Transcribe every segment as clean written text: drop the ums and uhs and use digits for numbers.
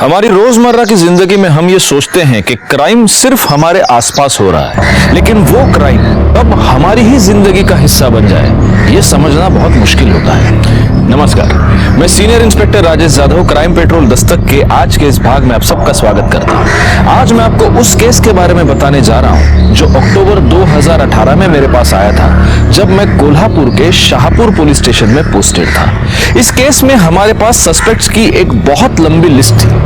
हमारी रोजमर्रा की जिंदगी में हम ये सोचते हैं कि क्राइम सिर्फ हमारे आसपास हो रहा है, लेकिन वो क्राइम अब हमारी ही जिंदगी का हिस्सा बन जाए, ये समझना बहुत मुश्किल होता है। नमस्कार, मैं senior inspector Rajesh Jadhav crime petrol Dastak के आज के इस भाग में आप सबका स्वागत करता हूँ। आज मैं आपको उस केस के बारे में बताने जा रहा हूँ जो अक्टूबर 2018 में मेरे पास आया था, जब मैं कोल्हापुर के शाहपुर पुलिस स्टेशन में पोस्टेड था। इस केस में हमारे पास सस्पेक्ट्स की एक बहुत लंबी लिस्ट थी।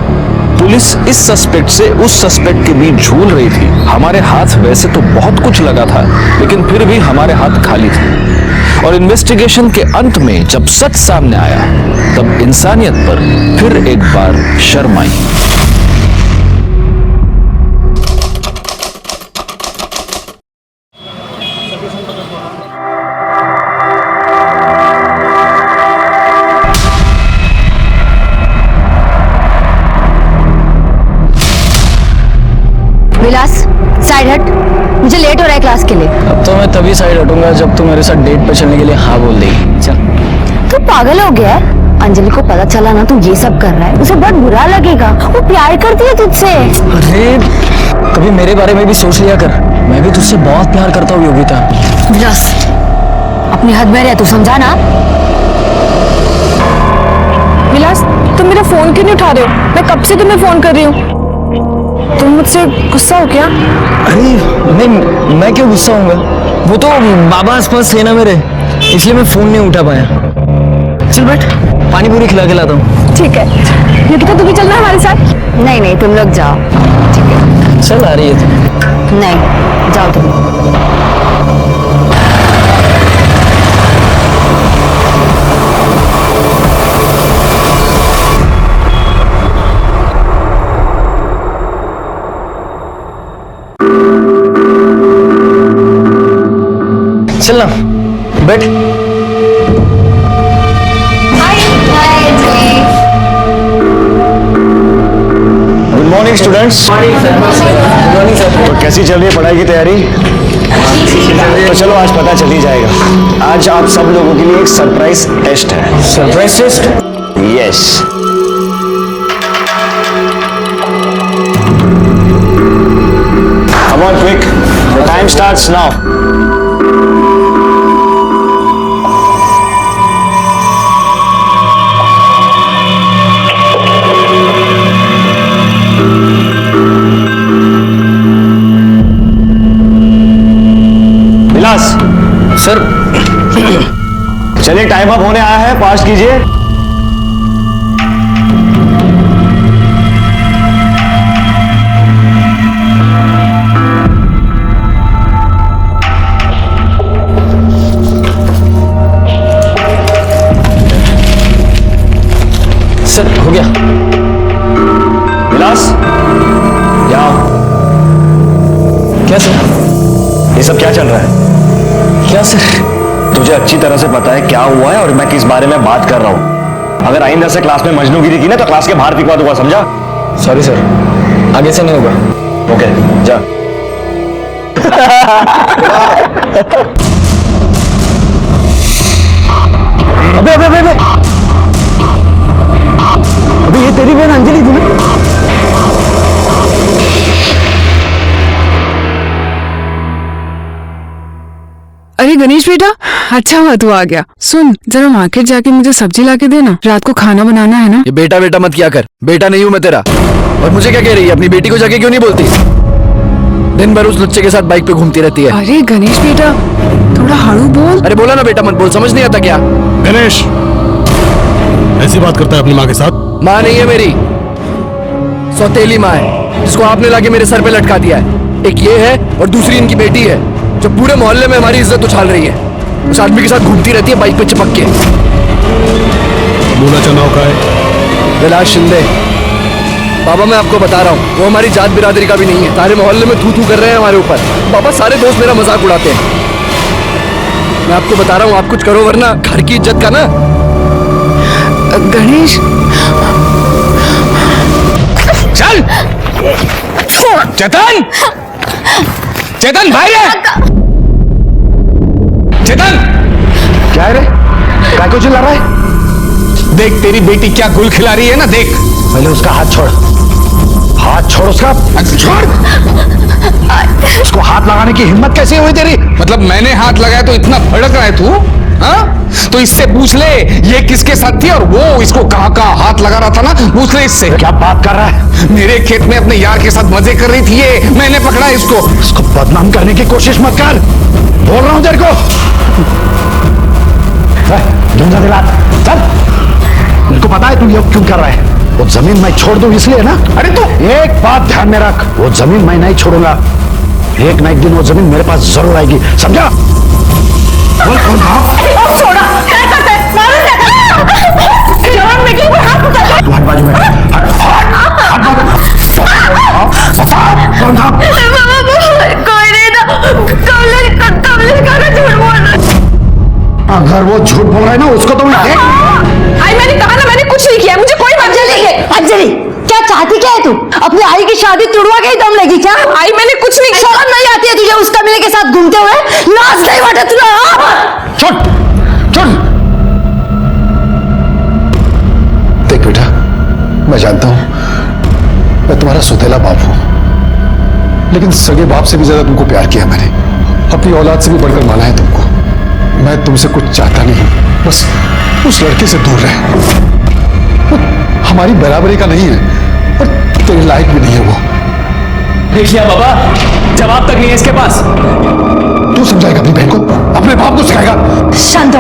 पुलिस इस सस्पेक्ट से उस सस्पेक्ट के बीच झूल रही थी। हमारे हाथ वैसे तो बहुत कुछ लगा था, लेकिन फिर भी हमारे हाथ खाली थे। और इन्वेस्टिगेशन के अंत में जब सच सामने आया, तब इंसानियत पर फिर एक बार शर्म आई। विलास, साइड हट, मुझे लेट हो रहा है क्लास के लिए। अब तो मैं तभी साइड हटूंगा जब तू मेरे साथ डेट पे चलने के लिए हाँ बोल देगी। चल। तू पागल हो गया है? अंजलि को पता चला ना तू ये सब कर रहा है, उसे बहुत बुरा लगेगा। वो प्यार करती है तुझसे। अरे कभी मेरे बारे में भी सोच लिया कर, मैं भी तुझसे बहुत प्यार करता हूँ योगिता। विलास, अपनी हद में रह, तू समझा ना? विलास, तुम मेरा फोन क्यों नहीं उठा रहे हो? मैं कब से तुम्हें फोन कर रही हूँ। तुम मुझसे गुस्सा हो क्या? अरे नहीं, मैं क्यों गुस्सा होऊंगा? वो तो बाबा आसपास है ना मेरे, इसलिए मैं फोन नहीं उठा पाया। चल बैठ, पानी पूरी खिला के लाता हूँ। ठीक है। योगिता, तू भी चलना हमारे साथ? नहीं नहीं, तुम लोग जाओ। ठीक है। चल आ रही है तू? नहीं, जाओ तुम। चल ना, बैठ। Good morning students. Good morning sir. तो कैसी चल रही है पढ़ाई की तैयारी? तो चलो आज पता चल ही जाएगा। आज आप सब लोगों के लिए एक सरप्राइज टेस्ट है। Surprise test? Yes. Come on quick. The time starts now. Vilas sir. चलिए, टाइम अप होने आया है, फास्ट कीजिए। सर हो गया। विलास, यहाँ आओ। क्या सर? ये सब क्या चल रहा है? क्या सर? तुझे अच्छी तरह से पता है क्या हुआ है और मैं किस बारे में बात कर रहा हूं। अगर आइंदा से क्लास में मजनूगिरी की ना तो क्लास के बाहर फिकवा दूंगा, समझा? सॉरी सर, आगे से नहीं होगा। ओके, जा। अबे अबे अबे अबे, अबे ये तेरी बहन अंजलि थी ना? अरे गणेश बेटा, अच्छा हुआ तू आ गया। सुन, जरा मार्केट जाके मुझे सब्जी ला के देना, रात को खाना बनाना है ना। ये बेटा बेटा मत किया कर, बेटा नहीं हूं मैं तेरा। और मुझे क्या कह रही है? अपनी बेटी को जाके क्यों नहीं बोलती? दिन भर उस लुच्चे के साथ बाइक पे घूमती रहती है। अरे गणेश बेटा, थोड़ा हाँड़ू बोल। अरे बोला ना बेटा मत बोल, समझ नहीं आता क्या? गणेश ऐसी बात करता है अपनी माँ के साथ? माँ नहीं है मेरी, सौतेली माँ है, जिसको आपने लाके मेरे सर पे लटका दिया है। एक ये है और दूसरी इनकी बेटी है, जो पूरे मोहल्ले में हमारी इज्जत उछाल रही है। उस आदमी के साथ घूमती रहती है बाइक पे चिपक के। दूल्हा चनाव का है? विलास शिंदे। बाबा मैं आपको बता रहा हूँ, वो हमारी जात बिरादरी का भी नहीं है। सारे मोहल्ले में थू थू कर रहे हैं हमारे ऊपर। बाबा सारे दोस्त मेरा मजाक उड़ाते हैं। मैं आपको बता रहा हूँ, आप कुछ करो वरना घर की इज्जत का ना। गणेश, चल चेतन, चेतन भाई है। चेतन क्या है रे? काय को चिल्ला रहा है? देख तेरी बेटी क्या गुल खिला रही है ना, देख। पहले उसका हाथ छोड़, हाथ छोड़ उसका, छोड़। उसको हाथ लगाने की हिम्मत कैसे हुई तेरी? मतलब मैंने हाथ लगाया तो इतना भड़क रहा है तू? हाँ? तो इससे पूछ ले ये किसके साथ थी और वो इसको कहाँ हाथ लगा रहा था ना, पूछ ले इससे। क्या बात कर रहा है? मेरे खेत में अपने यार के साथ मजे कर रही थी ये, मैंने पकड़ा इसको। इसको बदनाम करने की कोशिश मत कर, बोल रहा हूं तेरे को। ढूंढा दिला, चल। मेरे को पता है तू ये क्यों कर रहा है। वो जमीन मैं छोड़ दूं इसलिए ना? अरे तू एक बात ध्यान में रख, वो जमीन मैं नहीं छोड़ूंगा। एक ना एक दिन वो जमीन मेरे पास जरूर आएगी, समझा? बोल कौन था? छोड़ा, क्या करते हैं? मारो इसे। जवान बेटी को हाथ उठा ले। तू हट बाजू में, हट, कौन था? कोई नहीं था। कमलेश का झूठ बोल रहा। अगर वो झूठ बोल रहा है ना उसको तो मैं आई मैंने कहा ना, मैंने कुछ नहीं किया, मुझे कोई बात नहीं है। अंजलि क्या चाहती क्या है तू? अपनी आई की शादी तुड़वा के ही दम लगी क्या? आई मैंने कुछ नहीं किया। शर्म नहीं आती है तुझे उस कमीने के साथ घूमते हुए? लाज नहीं बटे तुझे? छोड़ छोड़। देख बेटा, मैं जानता हूं मैं तुम्हारा सुतेला बाप हूं, लेकिन सगे बाप से भी ज्यादा तुमको प्यार किया मैंने, अपनी औलाद से भी बढ़कर माना है तुमको। मैं तुमसे कुछ चाहता नहीं, बस उस लड़के से दूर रहे। वो हमारी बराबरी का नहीं है और तेरे लायक भी नहीं है वो। देख लिया बाबा, जवाब तक नहीं है इसके पास। तू समझाएगा अपनी बहन को, अपने बाप को सिखाएगा। शांत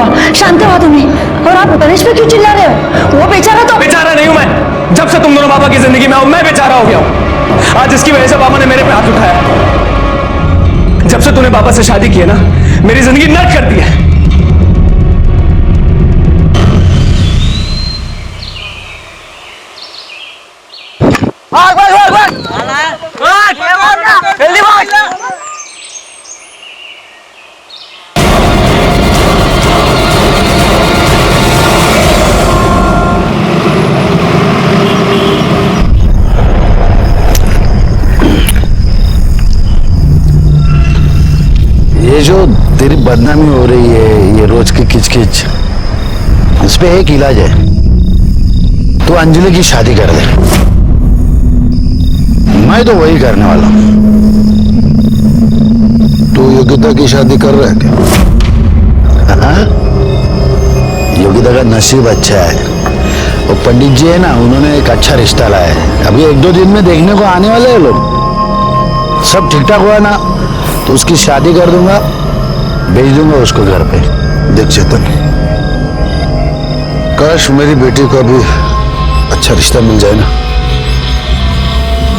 हुआ तुमने। और आप गणेश पे क्यों चिल्ला रहे हो? वो बेचारा तो बेचारा नहीं हूं मैं। जब से तुम दोनों बाबा की जिंदगी में आओ मैं बेचारा हो गया हूं। आज इसकी वजह से बाबा ने मेरे पे हाथ उठाया। जब से तूने बाबा से शादी की है ना, मेरी जिंदगी नर्क कर दी है। जल्दी भाग। ये जो तेरी बदनामी हो रही है, ये रोज की किचकिच, इस पे एक इलाज है। तू अंजलि की शादी कर दे। मैं तो वही करने वाला हूं। तू योगिता की शादी कर रहा है क्या? हाँ? योगिता का नसीब अच्छा है। वो पंडित जी है ना, उन्होंने एक अच्छा रिश्ता लाया है। अभी 1-2 दिन में देखने को आने वाले हैं लोग। सब ठीक ठाक हुआ ना तो उसकी शादी कर दूंगा, भेज दूंगा उसको घर पे। देख चेतन, काश मेरी बेटी को भी अच्छा रिश्ता मिल जाए ना,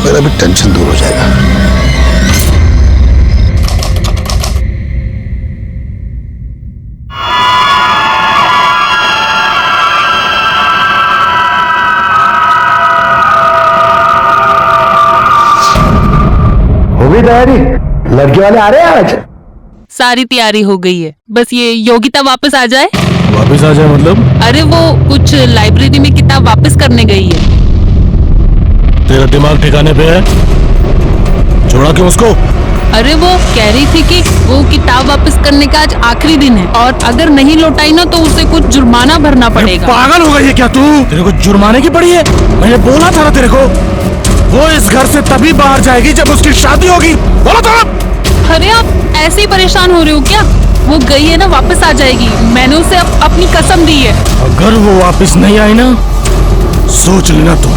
मेरा भी टेंशन दूर हो जाएगा। हो गई तैयारी? लड़के वाले आ रहे हैं आज? सारी तैयारी हो गई है, बस ये योगिता वापस आ जाए। वापस आ जाए मतलब? अरे वो कुछ लाइब्रेरी में किताब वापस करने गई है। तेरा दिमाग ठिकाने पे है? छोड़ा क्यों उसको? अरे वो कह रही थी कि वो किताब वापस करने का आज आखिरी दिन है और अगर नहीं लौटाई ना तो उसे कुछ जुर्माना भरना पड़ेगा। पागल हो गई है क्या तू? तेरे को जुर्माने की पड़ी है? मैंने बोला था ना तेरे को, वो इस घर से तभी बाहर जाएगी जब उसकी शादी होगी। बोला था ना? अरे आप ऐसे ही परेशान हो रहे हो क्या? वो गई है ना, वापस आ जाएगी। मैंने उसे अपनी कसम दी है। अगर वो वापस नहीं आई ना, सोच लेना तू।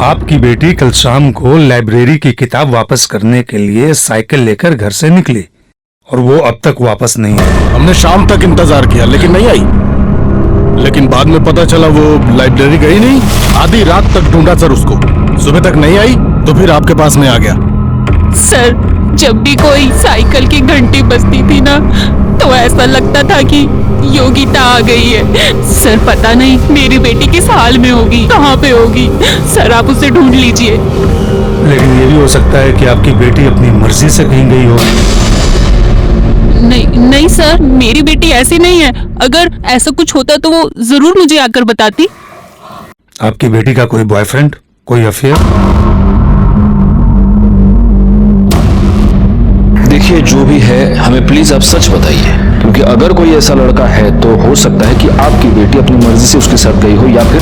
आपकी बेटी कल शाम को लाइब्रेरी की किताब वापस करने के लिए साइकिल लेकर घर से निकली और वो अब तक वापस नहीं आई। हमने शाम तक इंतजार किया लेकिन नहीं आई। लेकिन बाद में पता चला वो लाइब्रेरी गई नहीं। आधी रात तक ढूंढा सर उसको, सुबह तक नहीं आई तो फिर आपके पास में आ गया। सर, जब भी कोई साइकिल की घंटी बजती थी ना तो ऐसा लगता था कि योगिता आ गई है। सर पता नहीं मेरी बेटी किस हाल में होगी, कहाँ पे होगी। सर आप उसे ढूंढ लीजिए। लेकिन ये भी हो सकता है कि आपकी बेटी अपनी मर्जी से कहीं गई हो। नहीं नहीं सर, मेरी बेटी ऐसी नहीं है। अगर ऐसा कुछ होता तो वो जरूर मुझे आकर बताती। आपकी बेटी का कोई बॉयफ्रेंड? कोई अफेयर? देखिए, जो भी है हमें प्लीज आप सच बताइए, क्योंकि अगर कोई ऐसा लड़का है तो हो सकता है कि आपकी बेटी अपनी मर्जी से उसके साथ गई हो या फिर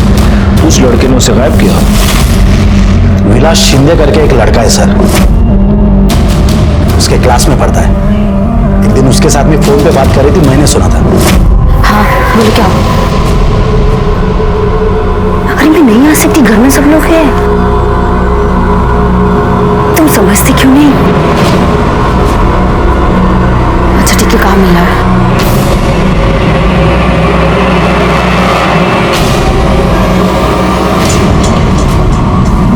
उस लड़के ने उसे गायब किया हो। विलास शिंदे करके एक लड़का है सर, उसके क्लास में पढ़ता है। एक दिन उसके साथ में फोन पे बात कर रही थी, मैंने सुना था। हाँ बोले क्या? अरे मैं नहीं आ सकती, घर में सब लोग हैं। तुम समझती क्यों नहीं? अच्छा ठीक है, काम मिला है।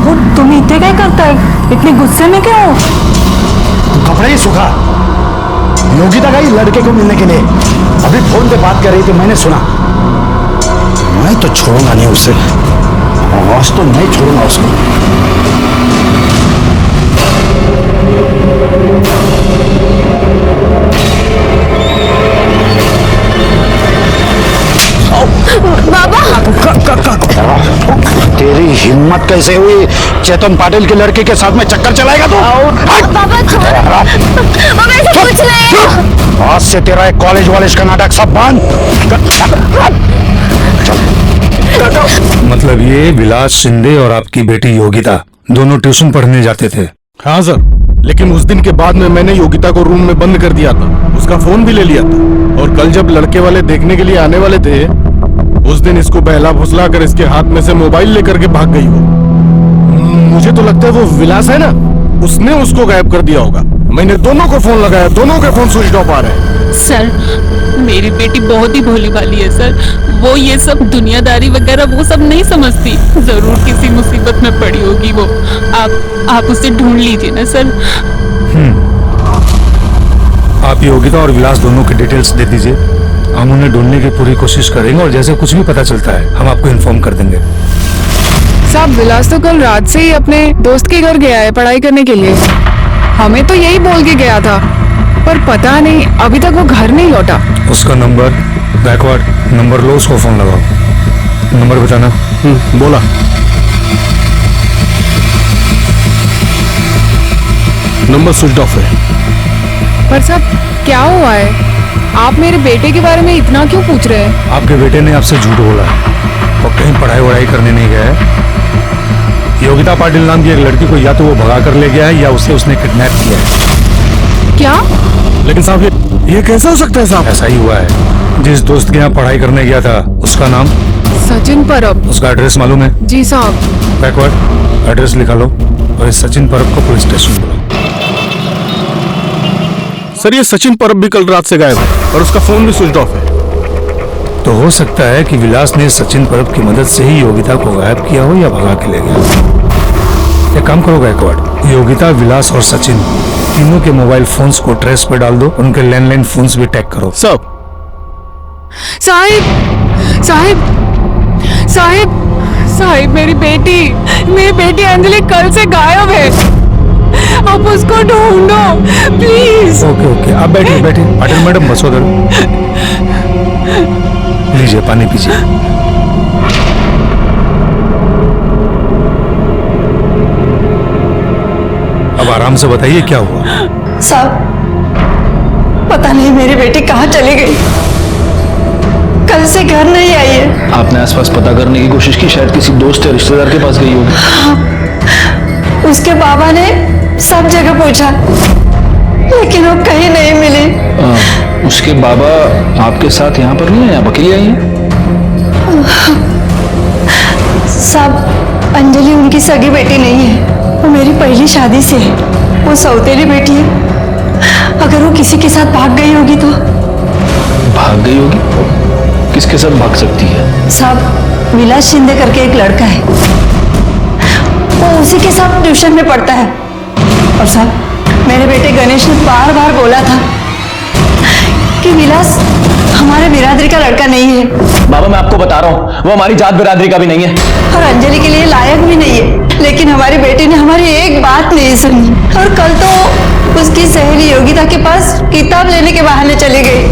वो तुम इतने क्या करता है? इतने गुस्से में क्यों हो? कपड़ा ही सूखा। योगिता गई लड़के को मिलने के लिए, अभी फोन पे बात कर रही थी, मैंने सुना। मैं तो छोड़ूंगा नहीं उसे, आज तो नहीं छोड़ूंगा उसको। बाबा तेरी हिम्मत कैसे हुई? चेतन पाटिल के लड़के के साथ में चक्कर चलाएगा तू? बाबा बाबा ऐसा कुछ नहीं। आज से तेरा एक कॉलेज का नाटक सब बंद। मतलब ये विलास शिंदे और आपकी बेटी योगिता दोनों ट्यूशन पढ़ने जाते थे? हाँ सर, लेकिन उस दिन के बाद में मैंने योगिता को रूम में बंद कर दिया था, उसका फोन भी ले लिया था, और कल जब लड़के वाले देखने के लिए आने वाले थे, उस दिन इसको बहला फुसला कर इसके हाथ में से मोबाइल लेकर के भाग गई वो। मुझे तो लगता है वो विलास है ना, उसने उसको गायब कर दिया होगा। मैंने दोनों को फोन लगाया, दोनों के फोन स्विच ऑफ आ रहे हैं। सर मेरी बेटी बहुत ही भोली भाली है सर, वो ये सब दुनियादारी वगैरह वो सब नहीं समझती। जरूर किसी मुसीबत में पड़ी होगी वो। आप उसे ढूंढ लीजिए ना सर। आप योगिता और विलास दोनों की डिटेल्स दे दीजिए, हम उन्हें ढूंढने की पूरी कोशिश करेंगे और जैसे कुछ भी पता चलता है हम आपको इन्फॉर्म कर देंगे। साहब विलास तो कल रात से ही अपने दोस्त के घर गया है पढ़ाई करने के लिए। हमें तो यही बोल के गया था, पर पता नहीं अभी तक वो घर नहीं लौटा। उसका नंबर बैकवर्ड नंबर लो, उसको फोन लगाओ। नंबर बताना। बोला। नंबर स्विच ऑफ है। पर साहब क्या हुआ है? आप मेरे बेटे के बारे में इतना क्यों पूछ रहे हैं? आपके बेटे ने आपसे झूठ बोला है और कहीं पढ़ाई वढ़ाई करने नहीं गया है। योगिता पाटिल नाम की एक लड़की को या तो वो भगा कर ले गया है या उसे उसने किडनैप किया है। क्या? लेकिन साहब ये कैसे हो सकता है साहब? ऐसा ही हुआ है। जिस दोस्त के यहाँ पढ़ाई करने गया था उसका नाम सचिन परब। उसका एड्रेस मालूम है? जी साहब। बैकवर्ड एड्रेस लिखा लो और इस सचिन परब को पुलिस स्टेशन बुलाओ। सर ये सचिन परब भी कल रात से गायब है और उसका फोन भी स्विच ऑफ है। तो हो सकता है कि विलास ने सचिन परब की मदद से ही योगिता को गायब किया हो या भगा के ले गया। एक काम करो गायकवाड़, योगिता, विलास और सचिन तीनों के मोबाइल फोन्स को ट्रेस पे डाल दो, उनके लैंडलाइन फोन्स भी टैग करो। सब साहिब साहिब साहिब साहिब मेरी बेटी अंजलि कल से गायब है। आप उसको ढूंढो प्लीज। ओके आप बैठिए पाटिल मैडम बस उधर। लीजिए पानी पीजिए। अब आराम से बताइए क्या हुआ। साहब पता नहीं मेरी बेटी कहाँ चली गई, कल से घर नहीं आई है। आपने आसपास पता करने की कोशिश की, शायद किसी दोस्त या रिश्तेदार के पास गई होगी। हाँ, उसके बाबा ने सब जगह पूछा लेकिन वो कहीं नहीं मिली। उसके बाबा आपके साथ यहाँ पर नहीं है, आप अकेली आई हैं? साहब अंजलि उनकी सगी बेटी नहीं है, वो मेरी पहली शादी से है, वो सौतेली बेटी है। अगर वो किसी के साथ भाग गई होगी तो? भाग गई होगी? किसके साथ भाग सकती है? साहब विलास शिंदे करके एक लड़का है, वो उसी के साथ ट्यूशन में पढ़ता है। और साहब मेरे बेटे गणेश ने बार बार बोला था कि विलास हमारे बिरादरी का लड़का नहीं है। बाबा मैं आपको बता रहा हूँ वो हमारी जात बिरादरी का भी नहीं है और अंजलि के लिए लायक भी नहीं है। लेकिन हमारी बेटी ने हमारी एक बात नहीं सुनी और कल तो उसकी सहेली योगिता के पास किताब लेने के बहाने चली गई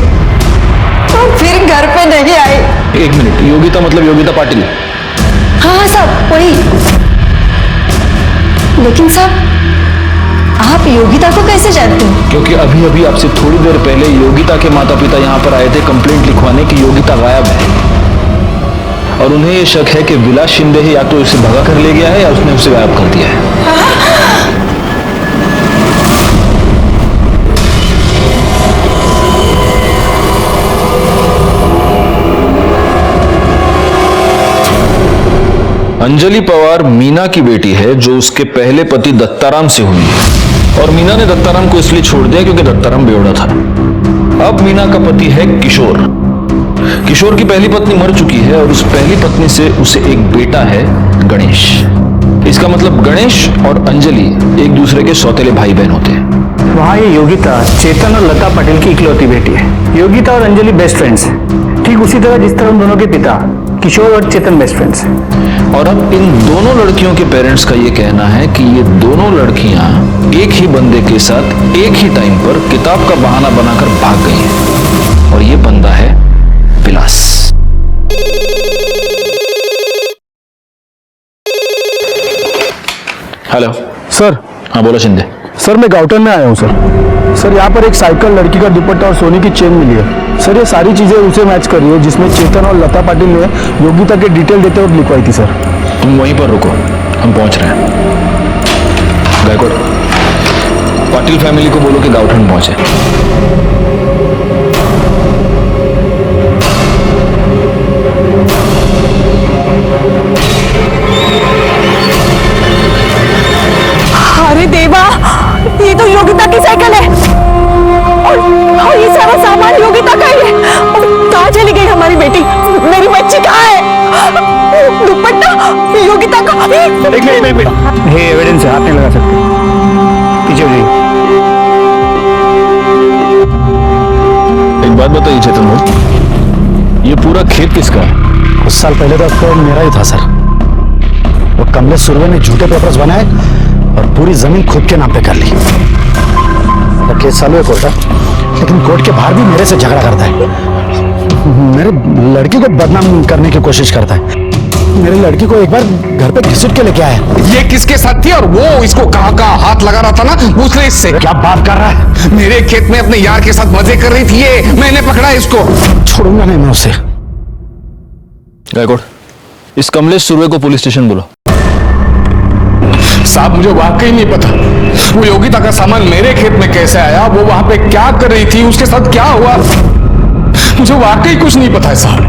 और फिर घर पे नहीं आई। एक मिनट, योगिता मतलब योगिता पाटिल? हाँ साहब वही। लेकिन साहब आप योगिता को कैसे जानते हो? क्योंकि अभी अभी आपसे थोड़ी देर पहले योगिता के माता पिता यहाँ पर आए थे कंप्लेंट लिखवाने की योगिता गायब है, और उन्हें यह शक है कि विलास शिंदे ही या तो उसे भगा कर ले गया है या उसने उसे गायब कर दिया है। अंजलि पवार मीना की बेटी है, जो उसके पहले पति दत्ताराम से हुई है, और मीना ने दत्ताराम को इसलिए छोड़ दिया क्योंकि दत्ताराम बेवड़ा था। अब मीना का पति है किशोर। किशोर की पहली पत्नी मर चुकी है और उस पहली पत्नी से उसे एक बेटा है, गणेश। इसका मतलब गणेश और अंजलि एक दूसरे के सौतेले भाई बहन होते हैं। वहाँ ये योगिता चेतन और लता पटेल की इकलौती बेटी है। योगिता और अंजलि बेस्ट फ्रेंड्स हैं, ठीक उसी तरह जिस तरह उन दोनों के पिता किशोर और चेतन बेस्ट फ्रेंड्स हैं। और अब इन दोनों लड़कियों के पेरेंट्स का ये कहना है कि ये दोनों लड़कियां एक ही बंदे के साथ एक ही टाइम पर किताब का बहाना बनाकर भाग गई हैं, और ये बंदा है विलास। Hello sir. हाँ बोलो शिंदे। सर मैं गाउटन में आया हूँ सर। यहाँ पर एक साइकिल, लड़की का दुपट्टा और सोने की चेन मिली है सर। ये सारी चीजें उसे मैच कर रही है जिसमें चेतन और लता पाटिल ने योगिता के डिटेल देते वक्त लिखवाई थी सर। तुम वहीं पर रुको, हम पहुंच रहे हैं। गायकवाड़, पाटिल फैमिली को बोलो कि गाउटन पहुंचे। अरे देवा, ये तो योगिता की साइकिल है, और ये सारा सामान योगिता का ही है। कहाँ चली गई हमारी बेटी? मेरी बच्ची कहाँ है? दुपट्टा योगिता का। एक मिनट, ये एविडेंस है, हाथ नहीं लगा सकते। पीछे हो जाइए। एक बात बताइए चेतन भाई, ये पूरा खेत किसका है? कुछ साल पहले तक मेरा ही था सर। वो कमलेश सुरवे ने झूठे पेपर्स बनाए और पूरी जमीन खुद के नाम पे कर ली। केस चालू है कोर्ट, लेकिन कोर्ट के बाहर भी मेरे से झगड़ा करता है। मेरे लड़की को बदनाम करने की कोशिश करता है। मेरी लड़की को एक बार घर पे घसीट के लेके आया। ये किसके साथ थी और वो इसको कहाँ हाथ लगा रहा था ना, पूछ ले इससे। क्या बात कर रहा है? मेरे खेत में अपने यार के साथ मजे कर रही थी ये, मैंने पकड़ा इसको। छोड़ूंगा नहीं मैं उसे। गायकवाड़, इस कमलेश सुरवे को पुलिस स्टेशन बुलाओ। साहब मुझे वाकई नहीं पता वो योगिता का सामान मेरे खेत में कैसे आया, वो वहां पे क्या कर रही थी, उसके साथ क्या हुआ, मुझे वाकई कुछ नहीं पता है साहब।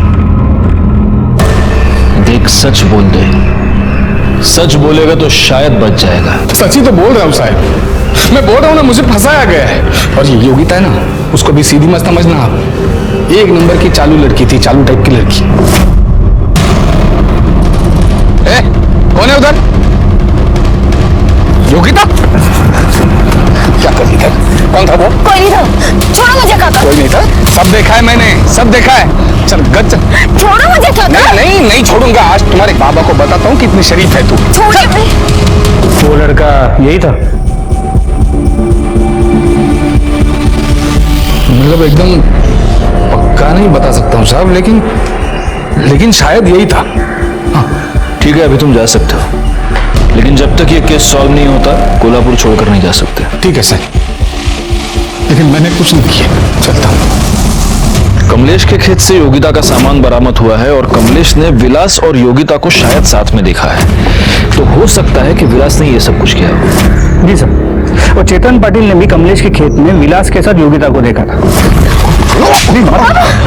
देख, सच बोल दे। सच बोलेगा तो शायद बच जाएगा। सच ही तो बोल रहा हूँ साहब, मैं बोल रहा हूँ ना, मुझे फंसाया गया है। और ये योगिता है ना, उसको भी सीधी मत समझना आप। एक नंबर की चालू लड़की थी, चालू टाइप की लड़की। कौन है उधर? योगिता? क्या कर रही था? कौन था वो? कोई नहीं था। छोड़ो मुझे काका। कोई नहीं था? सब देखा है मैंने, सब देखा है। चल गच। छोड़ो मुझे काका। नहीं छोड़ूंगा। आज तुम्हारे बाबा को बताता हूँ कितनी शरीफ है तू। वो लड़का यही था? मतलब एकदम पक्का नहीं बता सकता हूँ साहब, लेकिन शायद यही था। ठीक है, अभी तुम जा सकते हो, लेकिन जब तक ये केस सॉल्व नहीं होता कोल्हापुर छोड़कर नहीं जा सकते। ठीक है सर, लेकिन मैंने कुछ नहीं किया। चलता हूं। कमलेश के खेत से योगिता का सामान बरामद हुआ है और कमलेश ने विलास और योगिता को शायद साथ में देखा है, तो हो सकता है कि विलास ने ये सब कुछ किया हो। जी सर। और चेतन पाटिल ने भी कमलेश के खेत में विलास के साथ योगिता को देखा था।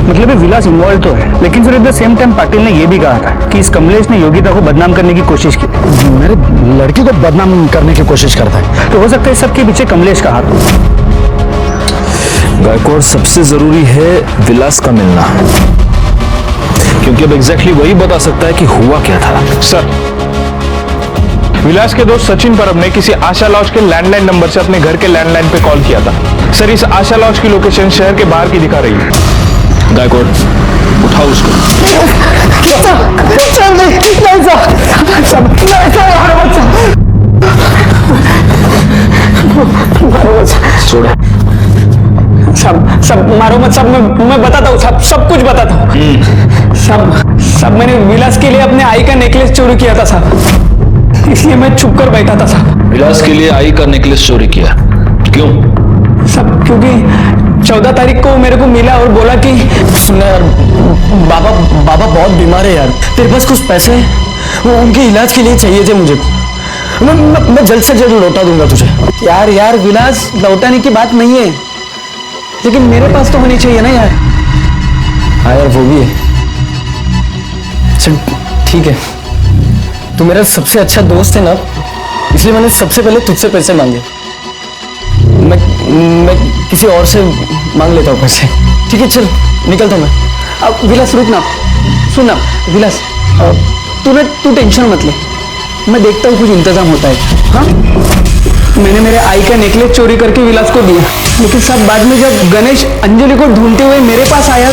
मतलब विलास इन्वॉल्व तो है, लेकिन sir at the same time Patil ने यह भी कहा था कि इस कमलेश ने योगिता को बदनाम करने की कोशिश की। मेरे लड़की को बदनाम करने की कोशिश करता है, तो हो सकता है सबके पीछे कमलेश का हाथ हो। गायकवाड़, सबसे जरूरी है विलास का मिलना, क्योंकि अब एग्जैक्टली वही बता सकता है कि हुआ क्या था। सर, विलास के दोस्त सचिन परब ने किसी आशा लॉज के लैंडलाइन नंबर से अपने घर के लैंडलाइन पे कॉल किया था। सर, इस आशा लॉज की लोकेशन शहर के बाहर की दिखा रही है। गायकवाड़, उठाओ उसको। छोड़ो। सब मारो मत। सब मैं बताता हूँ, सब कुछ बताता हूँ। सब मैंने विलास के लिए अपने आई का नेकलेस चोरी किया था साहब। इसलिए मैं छुप कर बैठा था साहब। विलास के लिए आई का नेकलेस चोरी किया, क्यों? सब क्योंकि 14 तारीख को मेरे को मिला और बोला कि सुन यार, बाबा बाबा बहुत बीमार है यार, तेरे पास कुछ पैसे हैं? वो उनके इलाज के लिए चाहिए थे मुझे। मैं जल्द से जल्द लौटा दूंगा तुझे। यार विलास, लौटाने की बात नहीं है, लेकिन मेरे पास तो होनी चाहिए ना यार। हाँ यार, वो भी है। चल ठीक है, तू मेरा सबसे अच्छा दोस्त है ना, इसलिए मैंने सबसे पहले तुझसे पैसे मांगे। मैं किसी और से मांग लेता हूँ पैसे। ठीक है, चल निकलता हूँ मैं। अब विलास रुक ना, सुन ना विलास, तू टेंशन मत ले, मैं देखता हूँ कुछ इंतजाम होता है। हाँ, मैंने मेरे आई का नेकलेस चोरी करके विलास को दिया, लेकिन सब बाद में जब गणेश अंजलि को ढूंढते हुए मेरे पास आया,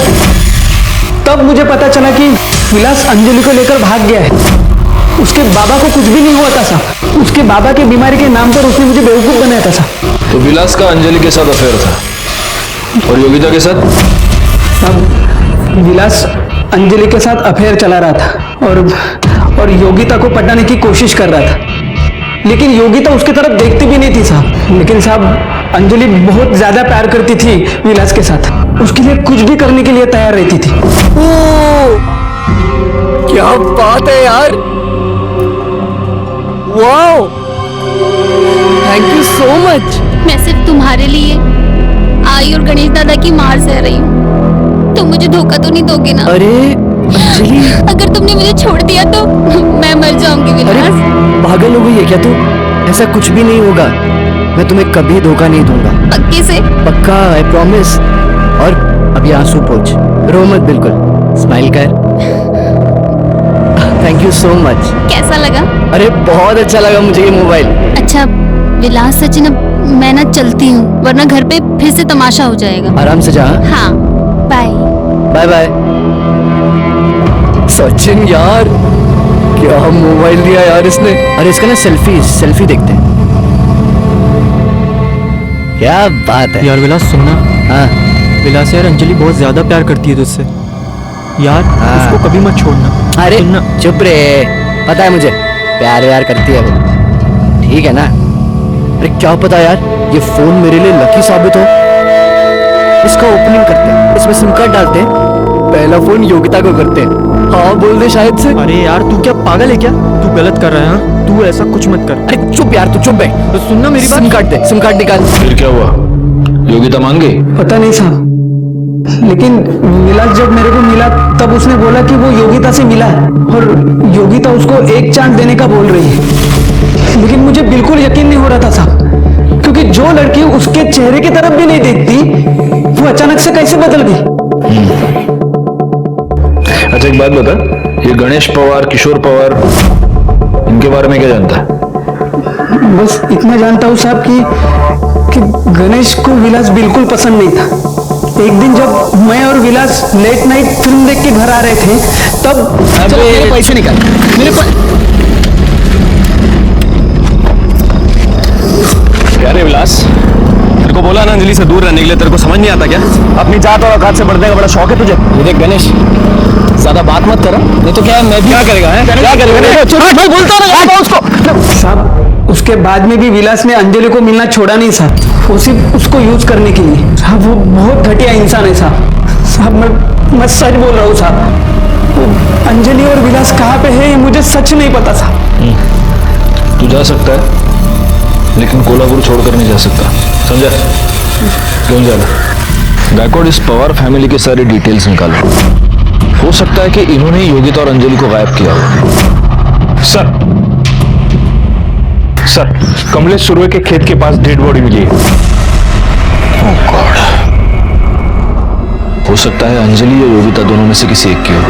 तब मुझे पता चला कि विलास अंजलि को लेकर भाग गया है। उसके बाबा को कुछ भी नहीं हुआ था साहब, उसके बाबा की बीमारी के नाम पर उसने मुझे बेवकूफ बनाया था साहब। तो विलास का अंजलि के साथ अफेयर था और योगिता के साथ? साहब, विलास अंजलि के साथ अफेयर चला रहा था और योगिता को पटाने की कोशिश कर रहा था, लेकिन योगिता उसकी तरफ देखती भी नहीं थी साहब। लेकिन साहब, अंजलि बहुत ज्यादा प्यार करती थी विलास के साथ, उसके लिए कुछ भी करने के लिए तैयार रहती थी। क्या बात है यार, wow, thank you so much. मैं सिर्फ तुम्हारे लिए आई और गणेश दादा की मार सह रही हूँ, तुम मुझे धोखा तो नहीं दोगे ना? अरे अंजलि, अगर तुमने मुझे छोड़ दिया तो मैं मर जाऊंगी विलास। पागल हो गई है क्या तू? ऐसा कुछ भी नहीं होगा, मैं तुम्हें कभी धोखा नहीं दूंगा। पक्के से? पक्का, आई प्रॉमिस। और अभी आंसू पोंछ, रो मत, बिल्कुल स्माइल कर। Thank you so much. कैसा लगा? अरे बहुत अच्छा लगा मुझे ये मोबाइल। अच्छा विलास, सचिन, अब मैं ना चलती हूँ, वरना घर पे फिर से तमाशा हो जाएगा। आराम से जा। हाँ, बाय बाय बाय। सचिन यार, क्या मोबाइल लिया यार इसने। अरे इसका ना सेल्फी देखते हैं। क्या बात है यार विलास, सुनना। हाँ विलास यार, अंजलि बहुत ज्यादा प्यार करती है तुझसे यार, उसको कभी मत छोड़ना। अरे चुप रे, पता है मुझे प्यार व्यार करती है वो, ठीक है ना। अरे क्या पता यार, ये फोन मेरे लिए लकी साबित हो। इसका ओपनिंग करते हैं, इसमें सिम कार्ड डालते हैं, पहला फोन योगिता को करते हैं। हाँ बोल दे शायद से। अरे यार तू क्या पागल है क्या? तू गलत कर रहा है, तू ऐसा कुछ मत कर। अरे चुप यार, तू चुप बे। तो सुनना मेरी बात। सिम कार्ड दे, सिम कार्ड निकाल। फिर क्या हुआ? योगिता मान गई? पता नहीं साहब, लेकिन विलास जब मेरे को मिला तब उसने बोला कि वो योगिता से मिला है और योगिता उसको एक चांस देने का बोल रही है। लेकिन मुझे बिल्कुल यकीन नहीं हो रहा था साहब, क्योंकि जो लड़की उसके चेहरे की तरफ भी नहीं देखती, वो अचानक से कैसे बदल गई। अच्छा एक बात बता, ये गणेश पवार, किशोर पवार, इनके बारे में क्या जानता है? बस इतना जानता हूँ साहब कि गणेश को विलास बिल्कुल पसंद नहीं था। एक दिन जब मैं और विलास लेट नाइट फिल्म देख के घर आ रहे थे, तब मेरे पैसे निकाल, मेरे क्या रे विलास, तेरे को बोला ना अंजलि से दूर रहने के लिए, तेरे को समझ नहीं आता क्या? अपनी जात और औकात से बढ़ने का बड़ा शौक है तुझे। ये देख गणेश, ज्यादा बात मत करो, नहीं तो क्या मैं भी क्या करेगा है? क्या करेगा? मैं बोलता ना उसको साहब। उसके बाद में भी विलास ने अंजलि को मिलना छोड़ा नहीं साहब, वो सिर्फ उसको यूज करने के लिए। साहब वो बहुत घटिया इंसान है साहब। मैं सच बोल रहा हूँ साहब, अंजलि और विलास कहाँ पे है ये मुझे सच नहीं पता साहब। तू जा सकता है, लेकिन कोल्हापुर छोड़कर नहीं जा सकता, समझा? क्यों जाना? गायकवाड़, इस पवार फैमिली की सारी डिटेल्स निकालो। हो सकता है कि इन्होंने योगिता और अंजलि को गायब किया हो। सर, कमलेश सुरवे के खेत के पास डेड बॉडी मिली है। Oh God. हो सकता है अंजलि या योगिता दोनों में से किसी एक की हो।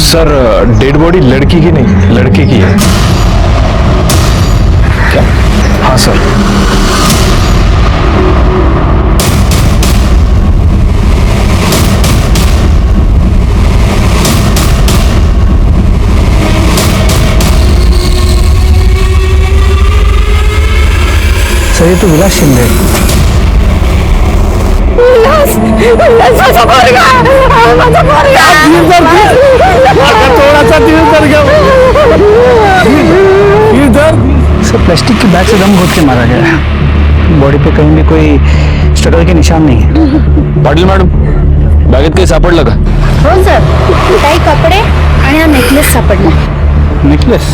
सर, डेड बॉडी लड़की की नहीं, लड़के की है। क्या? हाँ सर। सर ये तो विलास शिंदे। थोड़ा सा दिल कर गया। सर प्लास्टिक की बैग से दम घोट के मारा गया है। बॉडी पे कहीं भी कोई स्ट्रगल के निशान नहीं है। पाटील मॅडम, बॅगेत काही सापडलं का? हो सर, काही कपडे आणि हा नेकलेस सापडला. नेकलेस?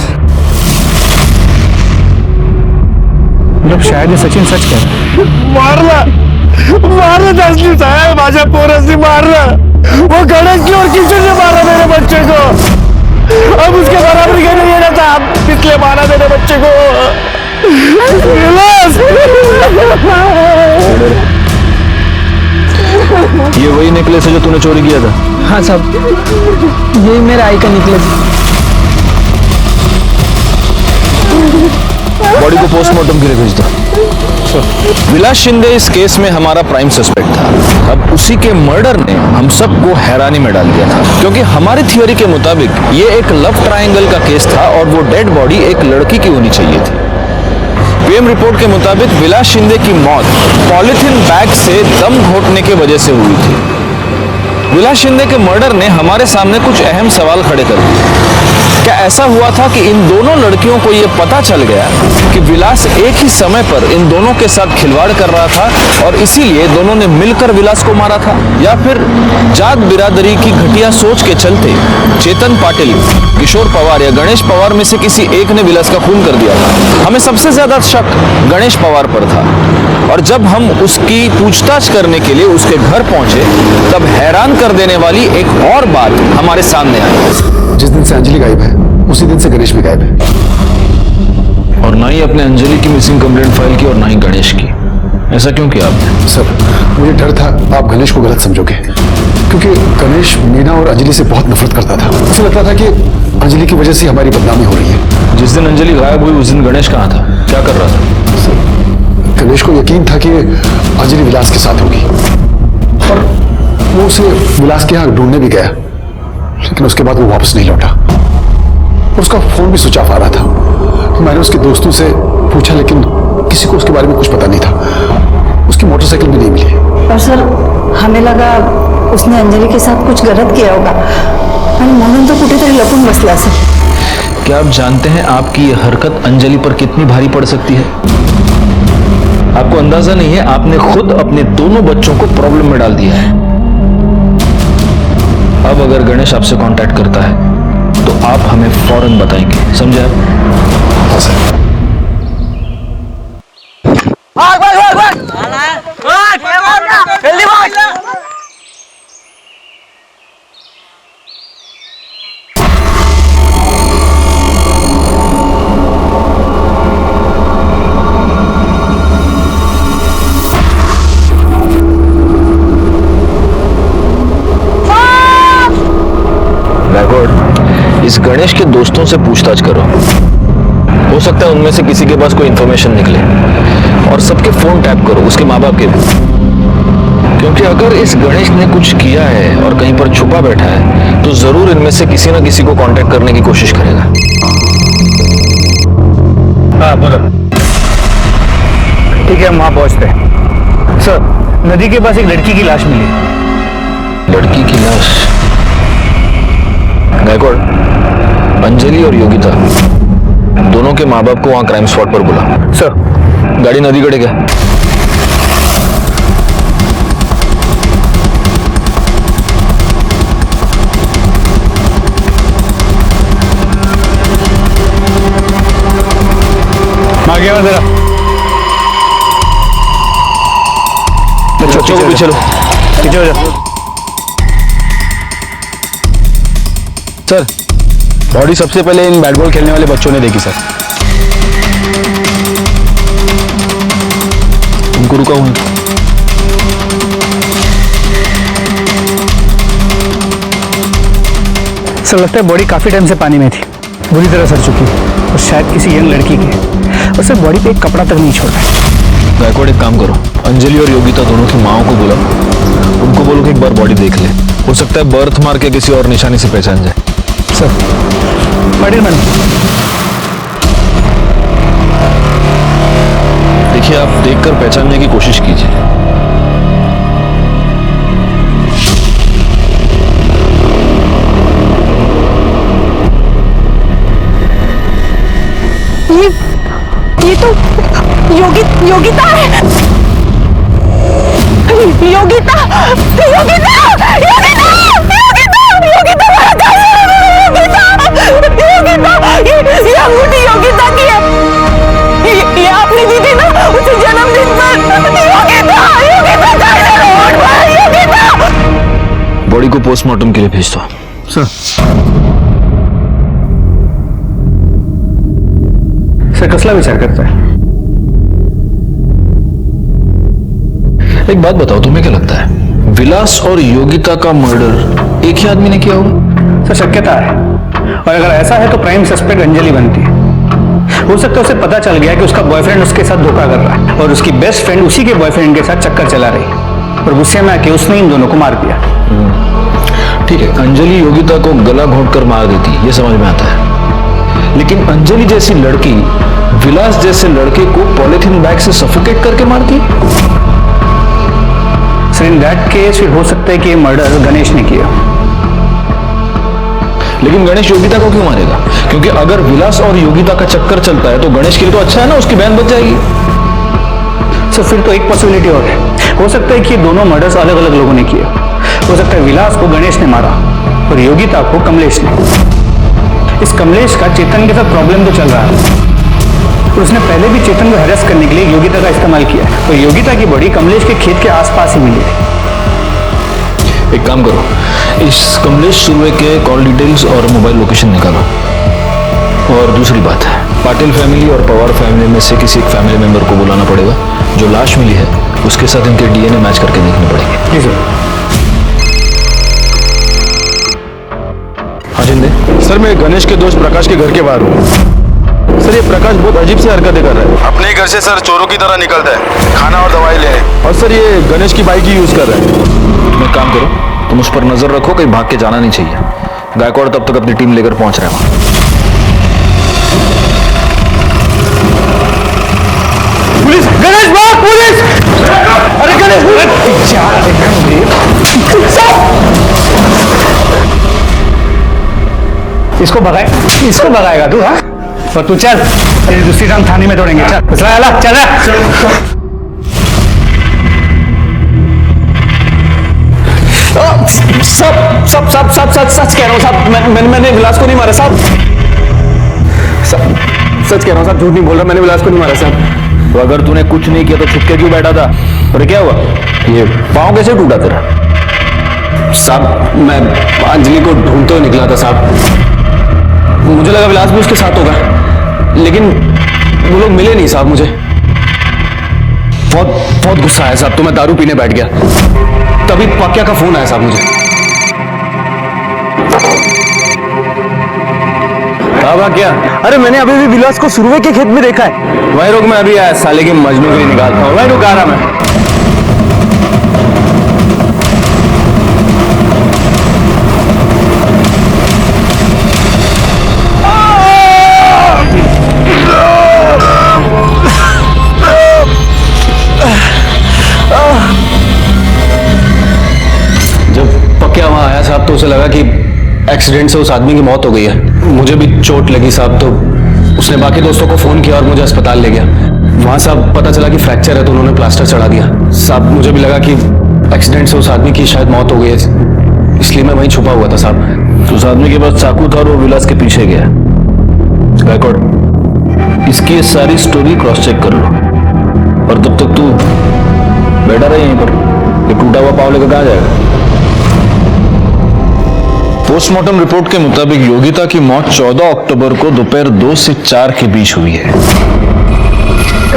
मतलब शायद ये सचिन सच कह रहा है। मारला तसलीम साहब, माझ्या पोरासी मारला। वो गणेश की और किसी ने मारा मेरे बच्चे को। अब उसके बराबर के नहीं रहना था, इसलिए मारा मेरे बच्चे को। ये वही नेकलेस है जो तूने चोरी किया था? हाँ साहब, यही मेरा आई का नेकलेस। बॉडी को पोस्टमार्टम के लिए भेज दो। विलास शिंदे इस केस में हमारा प्राइम सस्पेक्ट था। अब उसी के मर्डर ने हम सबको हैरानी में डाल दिया था, क्योंकि हमारी थियोरी के मुताबिक ये एक लव ट्रायंगल का केस था और वो डेड बॉडी एक लड़की की होनी चाहिए थी। पीएम रिपोर्ट के मुताबिक विलास शिंदे की मौत पॉलिथीन बैग से दम घोटने की वजह से हुई थी। विलास शिंदे के मर्डर ने हमारे सामने कुछ अहम सवाल खड़े कर दिए। क्या ऐसा हुआ था कि इन दोनों लड़कियों को यह पता चल गया कि विलास एक ही समय पर इन दोनों के साथ खिलवाड़ कर रहा था और इसीलिए दोनों ने मिलकर विलास को मारा था? या फिर जात बिरादरी की घटिया सोच के चलते चेतन पाटिल, किशोर पवार या गणेश पवार में से किसी एक ने विलास का खून कर दिया था? हमें सबसे ज्यादा शक गणेश पवार पर था और जब हम उसकी पूछताछ करने के लिए उसके घर पहुंचे तब हैरान कर देने वाली एक और बात हमारे सामने आई। जिस दिन से अंजलि गायब है उसी दिन से गणेश भी गायब है। और ना ही अपने अंजलि की मिसिंग कंप्लेंट फाइल की और ना ही गणेश की। ऐसा क्यों किया आपने? सर, मुझे डर था आप गणेश को गलत समझोगे, क्योंकि गणेश मीना और अंजलि से बहुत नफरत करता था। उसे लगता था कि अंजलि की वजह से हमारी बदनामी हो रही है। जिस दिन अंजलि गायब हुई उस दिन गणेश कहाँ था, क्या कर रहा था? सर, गणेश को यकीन था कि अंजलि विलास के साथ होगी और वो उसे विलास के यहाँ ढूंढने भी गया, लेकिन उसके बाद वो वापस नहीं लौटा। उसका फोन भी स्विच ऑफ आ रहा था। मैंने उसके दोस्तों से पूछा लेकिन किसी को उसके बारे में कुछ पता नहीं था। उसकी मोटरसाइकिल भी नहीं मिली। और सर, हमें लगा उसने अंजलि के साथ कुछ गलत किया होगा आणि म्हणून तो कुठेतरी लपून बसला असेल। क्या आप जानते हैं आपकी यह हरकत अंजलि पर कितनी भारी पड़ सकती है? आपको अंदाजा नहीं है, आपने खुद अपने दोनों बच्चों को प्रॉब्लम में डाल दिया है। अब अगर गणेश आपसे कांटेक्ट करता है तो आप हमें फौरन बताएंगे, समझे आप? हाँ सर। इस गणेश के दोस्तों से पूछताछ करो, हो सकता है उनमें से किसी के पास कोई इंफॉर्मेशन निकले। और सबके फोन टैप करो, उसके माँ बाप के भी, क्योंकि अगर इस गणेश ने कुछ किया है और कहीं पर छुपा बैठा है तो जरूर इनमें से किसी ना किसी को कांटेक्ट करने की कोशिश करेगा। हाँ बोलो। ठीक है, हम वहां पहुंचते हैं। सर, नदी के पास एक लड़की की लाश मिली। लड़की की लाश? गायकवाड़, अंजलि और योगिता दोनों के माँ बाप को वहां क्राइम स्पॉट पर बुला। सर। गाड़ी नदी कड़े क्या? आगे आओ जरा। बच्चों को पीछे लो। पीछे हो जाओ। सर, बॉडी सबसे पहले इन बैट बॉल खेलने वाले बच्चों ने देखी सर। उनको रुका हूं। सर, लगता है बॉडी काफी टाइम से पानी में थी, बुरी तरह सड़ चुकी और शायद किसी यंग लड़की की है। और सर, बॉडी पे एक कपड़ा तक नहीं छोड़ा है। गायकवाड़, एक काम करो, अंजलि और योगिता दोनों की माओ को बुलाओ, उनको बोलो कि एक बार बॉडी देख ले, हो सकता है बर्थ मार के किसी और निशानी से पहचान जाए। Sir, Patil madam. देखिए, आप देखकर पहचानने की कोशिश कीजिए। ये तो योगिता है। योगिता ये अंगूठी योगिता की है। ये आपने दी थी ना उसे जन्मदिन पर। योगिता बॉडी को पोस्टमार्टम के लिए भेज दो। सर कसला विचार करता है? एक बात बताओ, तुम्हें क्या लगता है विलास और योगिता का मर्डर एक ही आदमी ने किया होगा? सर शक्यता है, और अगर ऐसा है तो प्राइम सस्पेक्ट अंजलि बनती है। हो सकता है उसे पता चल गया कि उसका बॉयफ्रेंड उसके साथ धोखा कर रहा है और उसकी बेस्ट फ्रेंड उसी के बॉयफ्रेंड के साथ चक्कर चला रही है और गुस्से में आके उसने इन दोनों को मार दिया। ठीक है, अंजलि योगिता को गला घोंटकर मार देती, ये समझ में आता है, लेकिन अंजलि जैसी लड़की विलास जैसे लड़के को पॉलिथीन बैग से सफोकेट करके मारती। सर इन दैट केस फिर हो सकता है कि ये मर्डर गणेश ने किया। लेकिन गणेश योगिता को क्यों मारेगा? क्योंकि अगर विलास और योगिता का चक्कर चलता है तो गणेश के लिए तो अच्छा है ना, उसकी बहन बच जाएगी। सर फिर तो एक पॉसिबिलिटी और है, हो सकता है कि दोनों मर्डर्स अलग अलग लोगों ने किए। हो सकता है विलास को गणेश ने मारा और योगिता को कमलेश ने। इस कमलेश का चेतन के साथ प्रॉब्लम तो चल रहा है, तो उसने पहले भी चेतन को हैरेस करने के लिए योगिता का इस्तेमाल किया, तो योगिता की बॉडी कमलेश के खेत के आसपास ही मिली थी। एक काम करो, इस कमलेश सुर्वे के कॉल डिटेल्स और मोबाइल लोकेशन निकालो। और दूसरी बात है, पाटिल फैमिली और पवार फैमिली में से किसी एक फैमिली मेंबर को बुलाना पड़ेगा। जो लाश मिली है उसके साथ इनके डीएनए मैच करके देखने पड़ेंगे। जी सर। हाँ जिंदे। सर मैं गणेश के दोस्त प्रकाश के घर के बाहर हूँ। सर ये प्रकाश बहुत अजीब सी हरकतें कर रहा है। अपने घर से सर चोरों की तरह निकलता है, खाना और दवाई लेने। और सर ये गणेश की बाइक ही यूज कर रहा है। तुम एक काम करो, तुम उस पर नजर रखो, कहीं भाग के जाना नहीं चाहिए। गायकवाड़ तब तक अपनी टीम लेकर पहुंच रहे हैं वहां। पुलिस! गणेश भाग! पुलिस! अरे गणेश! इसको भगाएगा तू? हाँ, और तू चल, अरे दूसरी शाम थाने में तोड़ेंगे। चल चल सच कह रहा हूँ साहब, मैंने विलास को नहीं मारा साहब। सच कह रहा हूँ साहब, झूठ नहीं बोल रहा, मैंने विलास को नहीं मारा साहब। तो अगर तूने कुछ नहीं किया तो छुप के क्यों बैठा था? और क्या हुआ, ये पाँव कैसे टूटा तेरा? साहब मैं अंजलि को ढूंढते हुए निकला था साहब, मुझे लगा विलास भी उसके साथ होगा, लेकिन वो लोग मिले नहीं साहब। मुझे बहुत गुस्सा आया साहब, तो मैं दारू पीने बैठ गया, तभी पाक्या का फोन आया साहब मुझे। क्या? अरे मैंने अभी भी विलास को सुरवे के खेत में देखा है। वही रुक, मैं अभी आया, साले के मजनू के लिए निकालता हूँ। वही रुक, आ रहा मैं। जब पक्या वहां आया साहब तो उसे लगा कि एक्सीडेंट से उस आदमी की मौत हो गई है। मुझे भी चोट लगी साहब, तो उसने बाकी दोस्तों को फोन किया और मुझे अस्पताल ले गया। वहां साहब पता चला कि फ्रैक्चर है, तो उन्होंने प्लास्टर चढ़ा दिया साहब। मुझे भी लगा कि एक्सीडेंट से उस आदमी की शायद मौत हो गई है, इसलिए मैं वहीं छुपा हुआ था साहब। तो उस आदमी के पास चाकू था और वो विलास के पीछे गया। गायकवाड़, इसकी ये सारी स्टोरी क्रॉस चेक कर लो, और तब तक तू बैठा रहे यहीं पर। ये टूटा हुआ पाव लेकर कहाँ जाएगा? पोस्टमार्टम रिपोर्ट के मुताबिक योगिता की मौत 14 अक्टूबर को दोपहर 2 से 4 के बीच हुई है।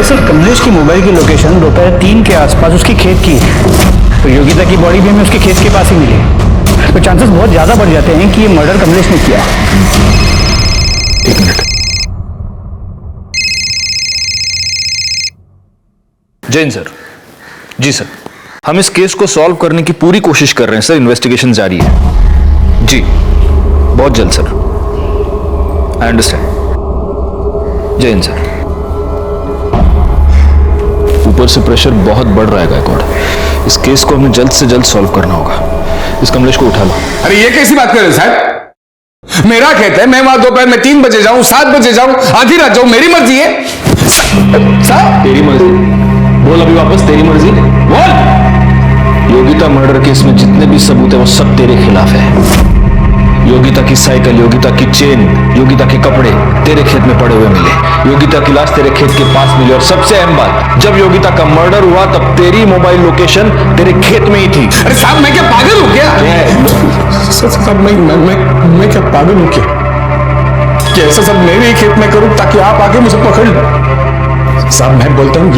सर कमलेश की मोबाइल की लोकेशन दोपहर 3 के आसपास उसके खेत की है, तो योगिता की बॉडी भी हमें उसके खेत के पास ही मिली, तो चांसेस बहुत ज्यादा बढ़ जाते हैं कि ये मर्डर कमलेश ने किया। एक मिनट। जैन सर। जी सर, हम इस केस को सॉल्व करने की पूरी कोशिश कर रहे हैं सर, इन्वेस्टिगेशन जारी है। जी बहुत जल्द सर, आई अंडरस्टैंड। जय हिंद सर। ऊपर से प्रेशर बहुत बढ़ रहा है गायकवाड़, इस केस को हमें जल्द से जल्द सॉल्व करना होगा। इस कमलेश को उठा लो। अरे ये कैसी बात कर रहे हो साहब? मेरा खेत है, मैं वहां दोपहर में 3 बजे जाऊं, 7 बजे जाऊं, आधी रात जाऊं, मेरी मर्जी है। साहब तेरी मर्जी। बोल अभी वापस, तेरी मर्जी बोल। योगिता मर्डर केस में जितने भी सबूत है वो सब तेरे खिलाफ है। योगिता की साइकिल, योगिता की चेन, योगिता के कपड़े तेरे खेत में पड़े हुए मिले। योगिता की लाश तेरे खेत के पास मिली और सबसे अहम बात, जब योगिता का मर्डर हुआ तब तेरी मोबाइल लोकेशन तेरे खेत में ही थी। अरे साहब मैं क्या पागल हूं क्या? साहब मैं क्या पागल हूं क्या ऐसा सब मेरे ही खेत में करूं ताकि आप आके मुझे पकड़ लो? साहब मैं बोलता हूं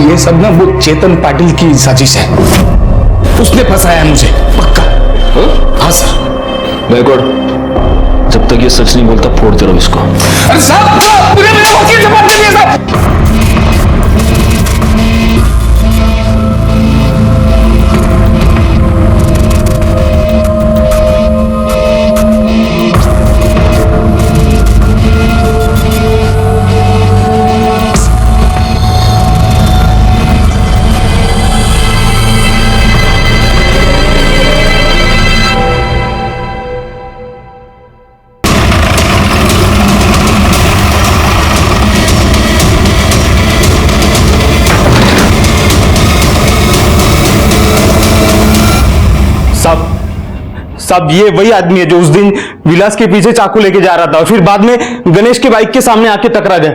ये सब ना वो चेतन पाटिल की साजिश है। उसने फंसाया है मुझे पक्का। हाँ सर। बैकवर्ड, जब तक ये सच नहीं बोलता फोड़ते रहो इसको। अरे साहब पूरे मेरे वकील से बात करिए साहब। साहब ये वही आदमी है जो उस दिन विलास के पीछे चाकू लेके जा रहा था और फिर बाद में गणेश की बाइक के सामने आके टकरा गया।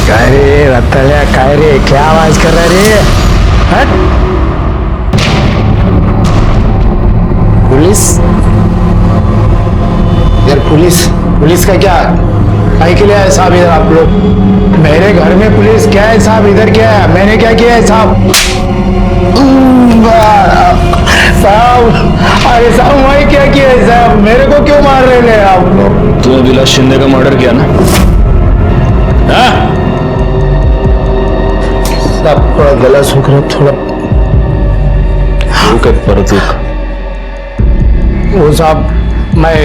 काय रे रत्तल्या, काय रे क्या आवाज कर रहा रे? हट। पुलिस यार, पुलिस का क्या काहे के लिए है साहब इधर आप लोग? मेरे घर में पुलिस क्या है साहब? इधर क्या है? मैंने क्या किया है साहब? अरे साहब मैं क्या किया है साहब? मेरे को क्यों मार रहे हैं आप लोग? तूने विलास शिंदे का मर्डर किया ना? साहब थोड़ा गला सूख रहा, थोड़ा वो साहब मैं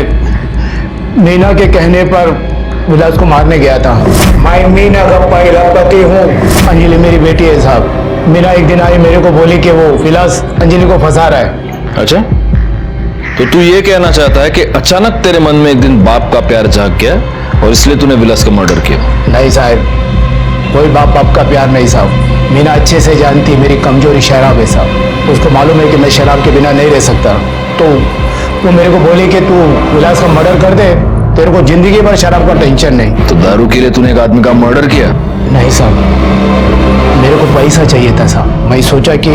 मीना के कहने पर विलास को मारने गया था। मैं मीना का पहला पति हूँ। अंजलि मेरी बेटी है साहब। मीना एक दिन आई, मेरे को बोली कि वो विलास अंजलि को फंसा रहा है। अच्छा, तो तू ये कहना चाहता है कि अचानक तेरे मन में एक दिन बाप का प्यार जाग गया और इसलिए तूने विलास का मर्डर किया? नहीं साहब, कोई बाप का प्यार नहीं साहब। मीना अच्छे से जानती मेरी कमजोरी शराब है साहब। उसको मालूम है कि मैं शराब के बिना नहीं रह सकता, तो वो मेरे को बोली कि तू विलास का मर्डर कर दे, तेरे को जिंदगी भर शराब का टेंशन नहीं। तो दारू के लिए तूने एक आदमी का मर्डर किया? नहीं साहब, मेरे को पैसा चाहिए था साहब। मैं सोचा कि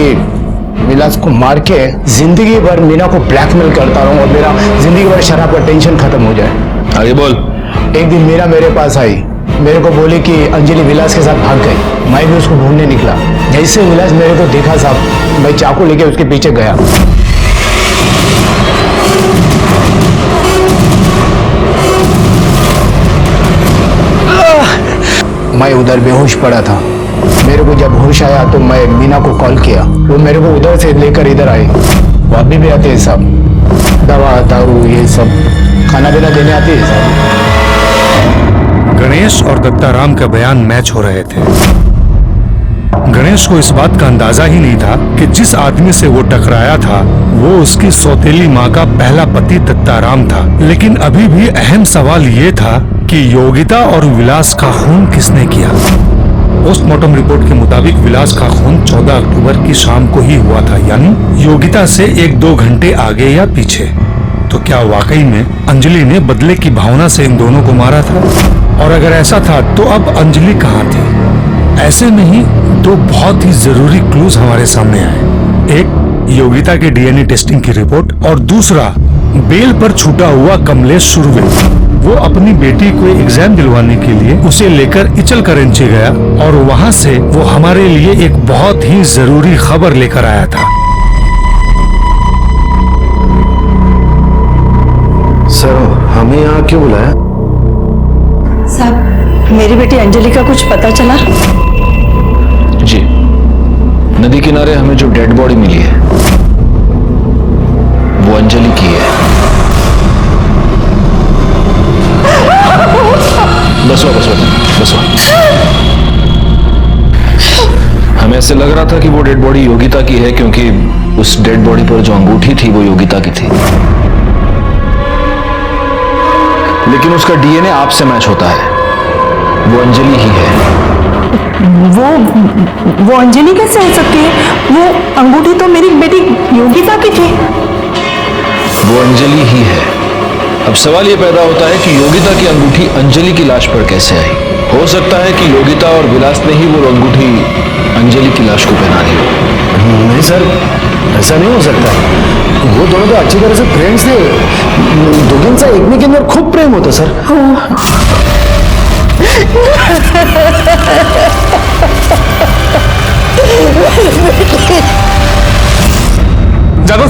विलास को मार के जिंदगी भर मीना को ब्लैकमेल करता रहूं और मेरा जिंदगी भर शराब का टेंशन खत्म हो जाए। आगे बोल। एक दिन मीना मेरे पास आई, मेरे को बोली कि अंजलि विलास के साथ भाग गई। मैं भी उसको ढूंढने निकला। जैसे विलास मेरे को देखा साहब, मैं चाकू लेके उसके पीछे गया। मैं उधर बेहोश पड़ा था। मेरे को जब होश आया तो मैं मीना को कॉल किया। वो मेरे को उधर से लेकर इधर आए। वो अभी भी आते हैं सब, दवा दारू ये सब खाना पीना देने आती है सब। गणेश और दत्ताराम का बयान मैच हो रहे थे। गणेश को इस बात का अंदाजा ही नहीं था कि जिस आदमी से वो टकराया था वो उसकी सौतेली माँ का पहला पति दत्ताराम था। लेकिन अभी भी अहम सवाल ये था कि योगिता और विलास का खून किसने किया। पोस्टमार्टम रिपोर्ट के मुताबिक विलास का खून 14 अक्टूबर की शाम को ही हुआ था, यानी योगिता से 1-2 घंटे आगे या पीछे। तो क्या वाकई में अंजलि ने बदले की भावना से इन दोनों को मारा था? और अगर ऐसा था तो अब अंजलि कहाँ थी? ऐसे में ही 2 बहुत ही जरूरी क्लूज हमारे सामने आए। एक योगिता के डीएनए टेस्टिंग की रिपोर्ट और दूसरा बेल पर छूटा हुआ कमलेश सुरवे। वो अपनी बेटी को एग्जाम दिलवाने के लिए उसे लेकर इचल करंची गया और वहाँ से वो हमारे लिए एक बहुत ही जरूरी खबर लेकर आया था। सर हमें यहाँ क्यों बुलाया? साहब मेरी बेटी अंजलि का कुछ पता चला? जी, नदी किनारे हमें जो डेड बॉडी मिली है वो अंजलि की है। बसो। हमें ऐसे लग रहा था कि वो डेड बॉडी योगिता की है क्योंकि उस डेड बॉडी पर जो अंगूठी थी वो योगिता की थी। लेकिन उसका डीएनए आपसे मैच होता है। वो अंजलि ही है। वो अंजलि कैसे हो सकती है? वो अंगूठी तो मेरी बेटी योगिता की थी। वो अंजलि ही है। अब सवाल ये पैदा होता है कि योगिता की अंगूठी अंजलि की लाश पर कैसे आई? हो सकता है कि योगिता और विलास ने ही वो अंगूठी अंजलि की लाश को पहना दी हो। नहीं सर, ऐसा नहीं हो सकता। वो दोनों तो अच्छी तरह से फ्रेंड्स थे। दोघींचा एकमेक अंदर खूप प्रेम होतं सर। जादव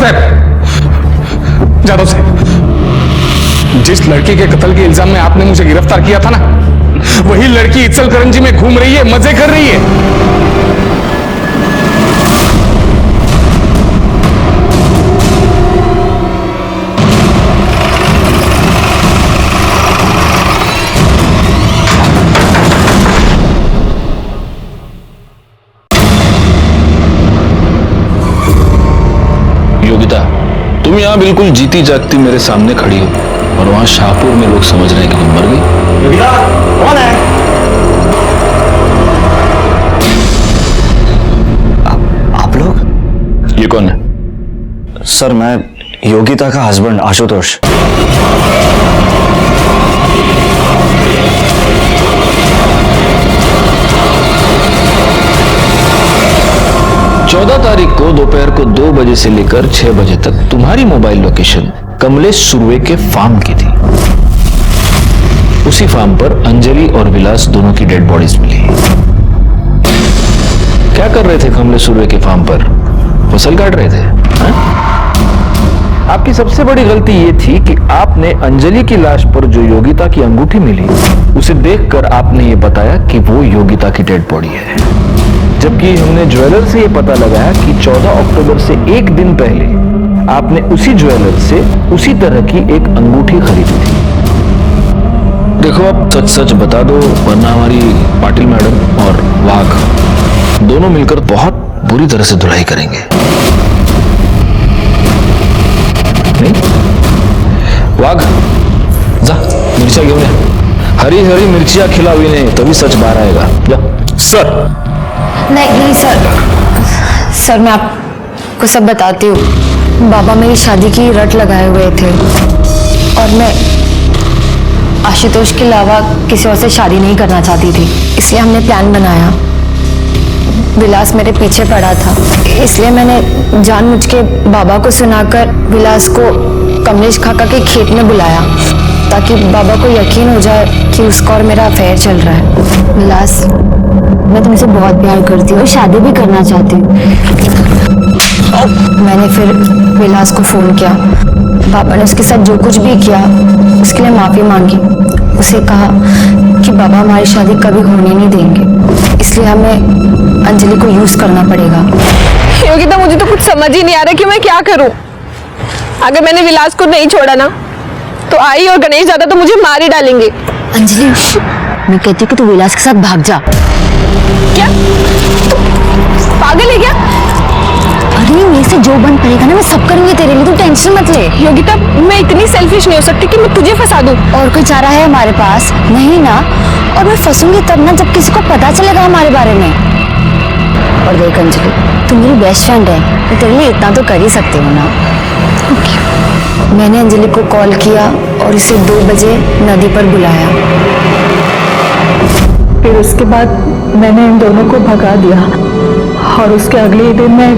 साहब, जिस लड़की के कत्ल के इल्जाम में आपने मुझे गिरफ्तार किया था ना, वही लड़की इचलकरंजी में घूम रही है, मजे कर रही है। योगिता, तुम यहाँ बिल्कुल जीती जागती मेरे सामने खड़ी हो और वहां शाहपुर में लोग समझ रहे हैं कि तुम मर गई। योगिता, कौन है? आप लोग? ये कौन है? सर, मैं योगिता का हस्बैंड आशुतोष। 14 तारीख को दोपहर को 2 बजे से लेकर 6 बजे तक तुम्हारी मोबाइल लोकेशन कमलेश सुरवे के फार्म की थी। उसी फार्म पर अंजलि और विलास दोनों की डेड बॉडीज मिली। क्या कर रहे थे कमलेश सुरवे के फार्म पर? फसल काट रहे थे? हा? आपकी सबसे बड़ी गलती यह थी कि आपने अंजलि की लाश पर जो योगिता की अंगूठी मिली उसे देखकर आपने ये बताया कि वो योगिता की डेड बॉडी है, जबकि हमने ज्वेलर से ये पता लगाया कि 14 अक्टूबर से एक दिन पहले आपने उसी ज्वेलर से उसी तरह की एक अंगूठी खरीदी थी। देखो, अब सच सच बता दो, वरना हमारी पाटिल मैडम और वाघ दोनों मिलकर बहुत बुरी तरह से धुलाई करेंगे। नहीं? वाघ, जा मिर्चा घेऊन या। हरी हरी मिर्चियां खिलावी ने तभी सच बाहर आएगा। जा। सर। नहीं सर, मैं आपको सब बताती हूँ। बाबा मेरी शादी की रट लगाए हुए थे और मैं आशुतोष के अलावा किसी और से शादी नहीं करना चाहती थी, इसलिए हमने प्लान बनाया। विलास मेरे पीछे पड़ा था, इसलिए मैंने जानबूझ के बाबा को सुनाकर विलास को कमलेश काका के खेत में बुलाया ताकि बाबा को यकीन हो जाए कि उसका और मेरा अफेयर चल रहा है। विलास, मैं तुमसे बहुत प्यार करती हूँ और शादी भी करना चाहती हूँ। मैंने फिर विलास को फोन किया। बाबा ने उसके साथ जो कुछ भी किया उसके लिए माफी मांगी। उसे कहा कि बाबा हमारी शादी कभी होने नहीं देंगे, इसलिए हमें अंजलि को यूज करना पड़ेगा। योगिता, मुझे तो कुछ समझ ही नहीं आ रहा कि मैं क्या करूं। अगर मैंने विलास को नहीं छोड़ा ना तो आई और गणेश दादा तो मुझे मार ही डालेंगे। अंजलि, मैं कहती हूँ कि तू विलास के साथ भाग जा। क्या तू पागल है क्या? अरे मेरे से जो बन पड़ेगा ना मैं सब करूंगी तेरे लिए, तू टेंशन मत ले। योगिता, मैं इतनी सेल्फिश नहीं हो सकती कि मैं तुझे फंसा दूं। और कोई चारा है हमारे पास? नहीं ना। और मैं फंसूंगी तब ना जब किसी को पता चलेगा हमारे बारे में। और देख अंजलि, तू मेरी बेस्ट फ्रेंड है, मैं तेरे लिए इतना तो कर ही सकती हूँ ना। मैंने अंजलि को कॉल किया और इसे 2 बजे नदी पर बुलाया। फिर उसके बाद मैंने इन दोनों को भगा दिया और उसके अगले दिन मैं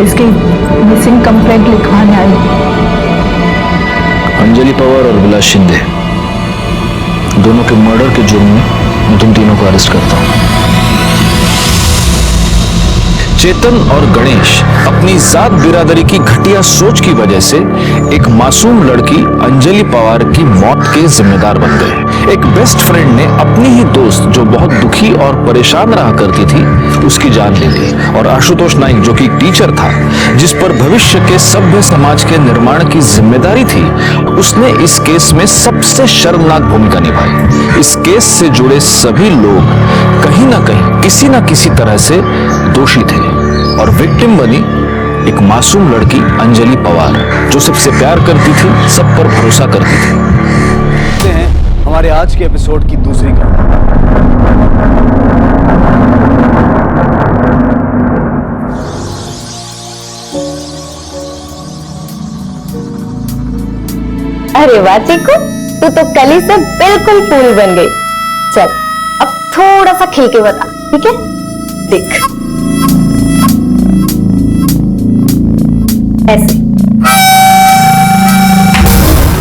इसकी मिसिंग कंप्लेंट लिखवाने आई। अंजलि पवार और विलास शिंदे दोनों के मर्डर के जुर्म में मैं तुम तीनों को अरेस्ट करता हूं। चेतन और गणेश अपनी जात बिरादरी की घटिया सोच की वजह से एक मासूम लड़की अंजलि पवार की मौत के जिम्मेदार बन गए। एक बेस्ट फ्रेंड ने अपनी ही दोस्त जो बहुत दुखी और परेशान रहा करती थी उसकी जान ले ली, और आशुतोष नाइक जो कि टीचर था जिस पर भविष्य के सभ्य समाज के निर्माण की जिम्मेदारी थी, उसने इस केस में सबसे शर्मनाक भूमिका निभाई। इस केस से जुड़े सभी लोग कहीं ना कहीं किसी न किसी तरह से दोषी थे और विक्टिम बनी एक मासूम लड़की अंजलि पवार जो सबसे प्यार करती थी, सब पर भरोसा करती थी। हमारे आज के एपिसोड की दूसरी कहानी। अरे वाह चीकू, तू तो कली से बिल्कुल फूल बन गई। चल अब थोड़ा सा खिल के बता, ठीक है? देख ऐसे।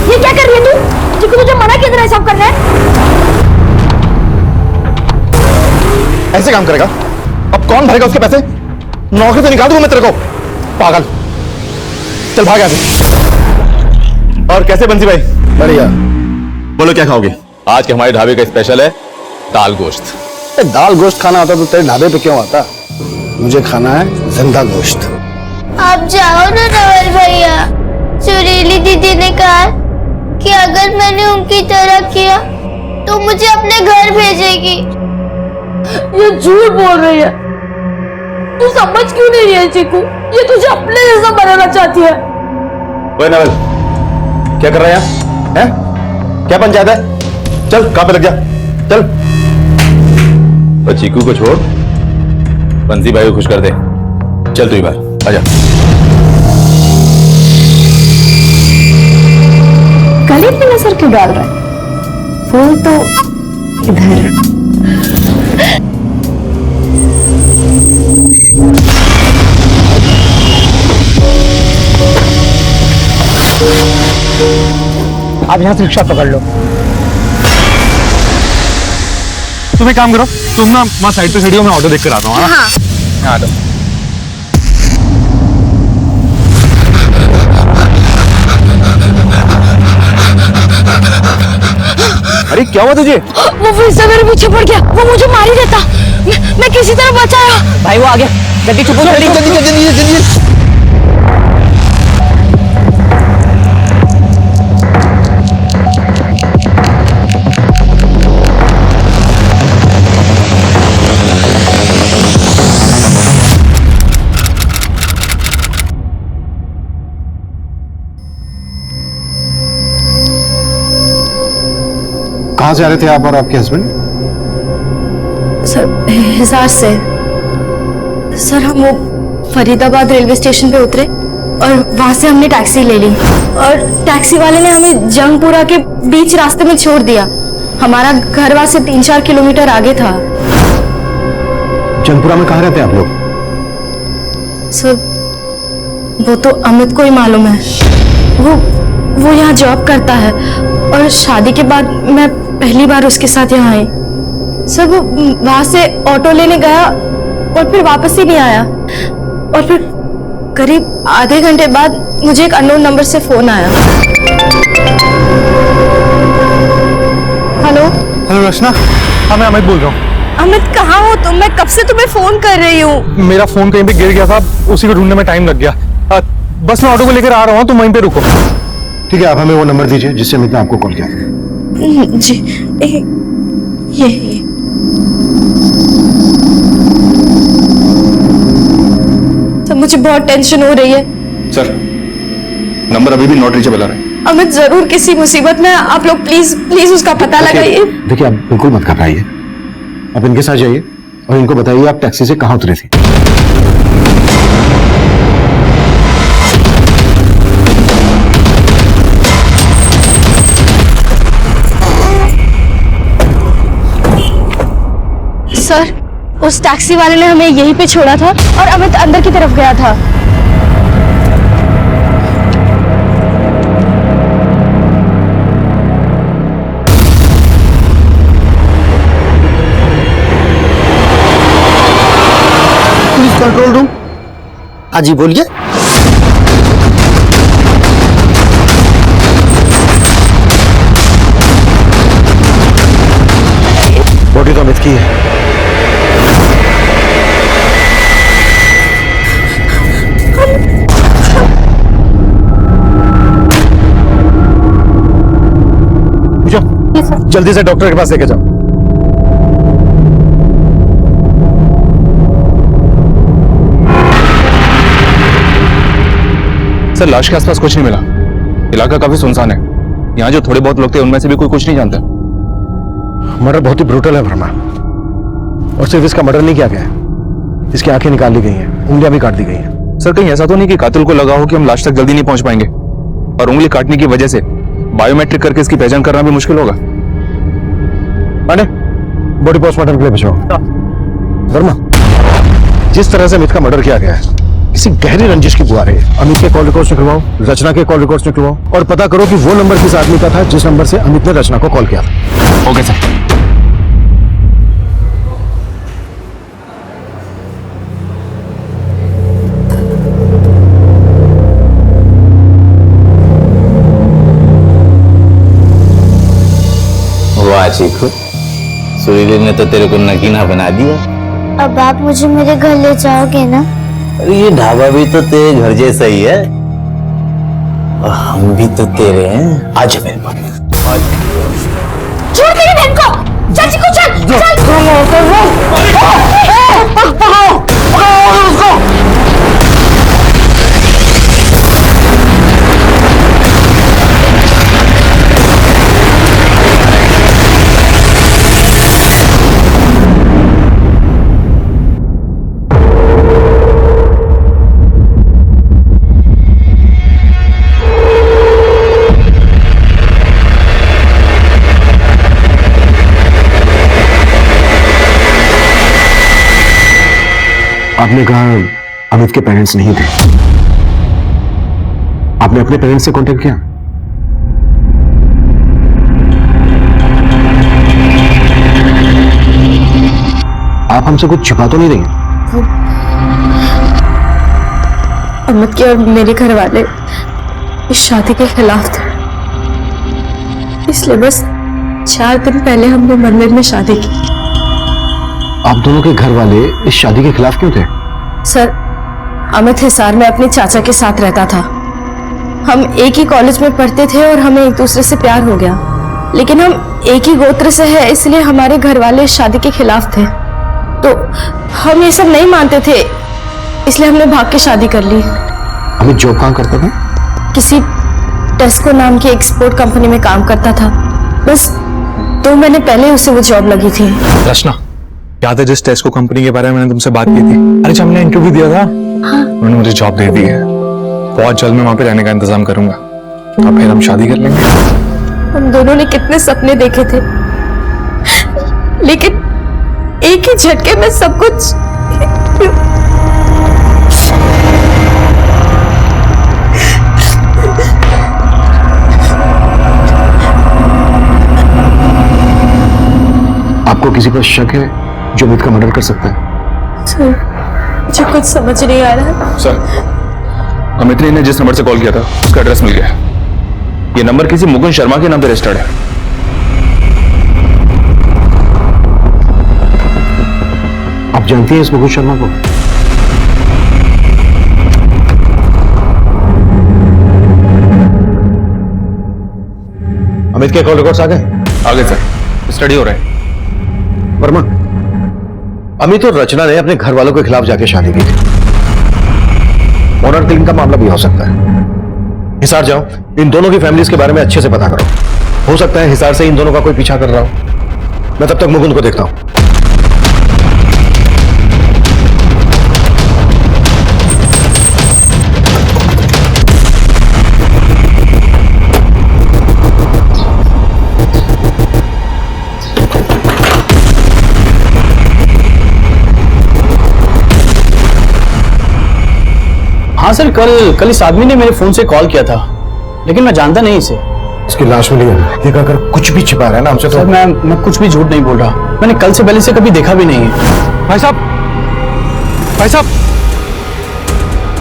ये क्या कर रही है तू? चीकू तुझे मना किया था सब करना है? ऐसे काम करेगा? अब कौन भरेगा उसके पैसे? नौकरी से निकाल दूंगा मैं तेरे को, पागल। चल भाग यहाँ से। और कैसे बंसी भाई? बढ़िया। बोलो क्या खाओगे? आज के हमारे ढाबे का स्पेशल है दाल गोश्त। दाल गोश्त खाना होता तो तेरे ढाबे पे क्यों आता? मुझे खाना है जिंदा गोश्त। आप जाओ ना नवल भैया। सुरीली दीदी ने कहा कि अगर मैंने उनकी तरह किया तो मुझे अपने घर भेजेगी। ये झूठ बोल रही है। तू समझ क्यों नहीं रही है चीकू? ये तुझे अपने जैसा बनाना चाहती है। ओए नवल, क्या कर रहा है यहाँ? हैं? क्या पंचायत है? चल काम पे लग जा, चल। और चीकू को छोड़, बंसी भाई को खुश कर दे। चल तू ही बाहर आजा। गले पे नजर क्यों डाल रहा है? फूल तो इधर। आप यहाँ से रिक्शा पकड़ लो। तुम एक काम करो, तुम ना वहाँ साइड पे खड़ी हो, मैं ऑटो देख कर आता हूँ। हाँ। यहाँ आ जाओ। अरे क्या हुआ तुझे? वो फिर से मेरे पीछे पड़ गया। वो मुझे मार ही देता। मैं किसी तरह बचाया। भाई वो आ गया, जल्दी चुप हो, जल्दी जल्दी जल्दी जल्दी। कहां से आ रहे थे आप और आपके हस्बैंड? सर हिसार से। सर हम वो फरीदाबाद रेलवे स्टेशन पे उतरे और वहां से हमने टैक्सी ले ली और टैक्सी वाले ने हमें जंगपुरा के बीच रास्ते में छोड़ दिया। हमारा घर वहां से 3-4 किलोमीटर आगे था। जंगपुरा में कहाँ रहते हैं आप लोग? सर वो तो अमित को ही मालूम है। वो यहाँ जॉब करता है और शादी के बाद मैं पहली बार उसके साथ यहाँ आई। सर वो वहां से ऑटो लेने गया और फिर वापस ही नहीं आया और फिर करीब आधे घंटे बाद मुझे एक अननोन नंबर से फोन आया। हेलो हेलो रचना, हाँ मैं अमित बोल रहा हूँ। अमित कहाँ हो तुम? मैं कब से तुम्हें फोन कर रही हूँ। मेरा फोन कहीं पे गिर गया था, उसी को ढूंढने में टाइम लग गया। बस मैं ऑटो को लेकर आ रहा हूँ, तुम वहीं पे रुको। ठीक है, आप हमें वो नंबर दीजिए जिससे अमित ने आपको कॉल किया। जी ये तो मुझे बहुत टेंशन हो रही है। सर नंबर अभी भी नॉट रीचेबल आ रहा है। अमित जरूर किसी मुसीबत में। आप लोग प्लीज प्लीज उसका पता लगाइए। देखिए आप बिल्कुल मत घबराइए, आप इनके साथ जाइए और इनको बताइए आप टैक्सी से कहाँ उतरे थे। सर उस टैक्सी वाले ने हमें यहीं पे छोड़ा था और अमित अंदर की तरफ गया था। Police control room. हाँ जी बोलिए। बॉडी तो अमित की है। जल्दी से डॉक्टर के पास लेके जाओ। सर लाश के आसपास कुछ नहीं मिला। इलाका काफी सुनसान है। यहाँ जो थोड़े बहुत लोग थे उनमें से भी कोई कुछ नहीं जानता। मर्डर बहुत ही ब्रूटल है वर्मा, और सिर्फ इसका मर्डर नहीं किया गया है, इसकी आंखें निकाल ली गई हैं, उंगलियां भी काट दी गई हैं। सर कहीं ऐसा तो नहीं कि कातिल को लगा हो कि हम लाश तक जल्दी नहीं पहुंच पाएंगे और उंगली काटने की वजह से बायोमेट्रिक करके इसकी पहचान करना भी मुश्किल होगा? पांडे, बॉडी पोस्टमार्टम के लिए भिजवाओ। वर्मा, जिस तरह से अमित का मर्डर किया गया है, किसी गहरी रंजिश की बुआ रही है। अमित के कॉल रिकॉर्ड्स निकलवाओ, रचना के कॉल रिकॉर्ड्स निकलवाओ, और पता करो कि वो नंबर किस आदमी का था जिस नंबर से अमित ने रचना को कॉल किया था। Okay sir. वाह चीकू, सुरीली ने तो तेरे को नगीना बना दिया। अब आप मुझे मेरे घर ले जाओगे ना? अरे ये ढाबा भी तो तेरे घर जैसा ही है और हम भी तो तेरे हैं। आज मेरे पास छोड़ मेरी बहन को, चल चीकू चल चल। आपने कहा अमित के पेरेंट्स नहीं थे, आपने अपने पेरेंट्स से कांटेक्ट किया? आप हमसे कुछ छिपा तो नहीं रही? अमित के और मेरे घर वाले इस शादी के खिलाफ थे, इसलिए बस 4 दिन पहले हमने मंदिर में शादी की। आप दोनों के घर वाले इस शादी के खिलाफ क्यों थे? सर, अमित हिसार में अपने चाचा के साथ रहता था। हम एक ही कॉलेज में पढ़ते थे और हमें एक दूसरे से प्यार हो गया, लेकिन हम एक ही गोत्र से हैं, इसलिए हमारे घर वाले इस शादी के खिलाफ थे। तो हम ये सब नहीं मानते थे, इसलिए हमने भाग के शादी कर ली। अमित जॉब कहाँ करता था? किसी टेस्को नाम की एक्सपोर्ट कंपनी में काम करता था। बस 2 महीने पहले उसे वो जॉब लगी थी। रचना, याद है जिस टेस्को कंपनी के बारे में मैंने तुमसे बात की थी? अरे जब हमने इंटरव्यू दिया था, उन्होंने मुझे जॉब दे दी है। बहुत जल्द मैं वहां पे रहने का इंतजाम करूंगा, अब फिर हम शादी कर लेंगे। हम दोनों ने कितने सपने देखे थे, लेकिन एक ही झटके में सब कुछ। आपको किसी पर शक है जो अमित का मर्डर कर सकता है? सर, मुझे कुछ समझ नहीं आ रहा। सर, अमित ने जिस नंबर से कॉल किया था उसका एड्रेस मिल गया। ये नंबर किसी मुकुंद शर्मा के नाम पे रजिस्टर्ड है। आप जानती हैं इस मुकुंद शर्मा को? अमित के कॉल रिकॉर्ड्स आ गए? आ गए सर, स्टडी हो रहा है। वर्मा, अमित और रचना ने अपने घर वालों के खिलाफ जाके शादी की थी। ऑनर किलिंग का मामला भी हो सकता है। हिसार जाओ, इन दोनों की फैमिलीज के बारे में अच्छे से पता करो। हो सकता है हिसार से इन दोनों का कोई पीछा कर रहा हो। मैं तब तक मुकुंद को देखता हूं। हाँ सर, कल इस आदमी ने मेरे फोन से कॉल किया था, लेकिन मैं जानता नहीं इसे। इसकी लाश मिली है, ये अगर कुछ भी छिपा रहा है ना हमसे तो। सर, मैं कुछ भी झूठ नहीं बोल रहा। मैंने कल से पहले से कभी देखा भी नहीं है। भाई साहब, भाई साहब,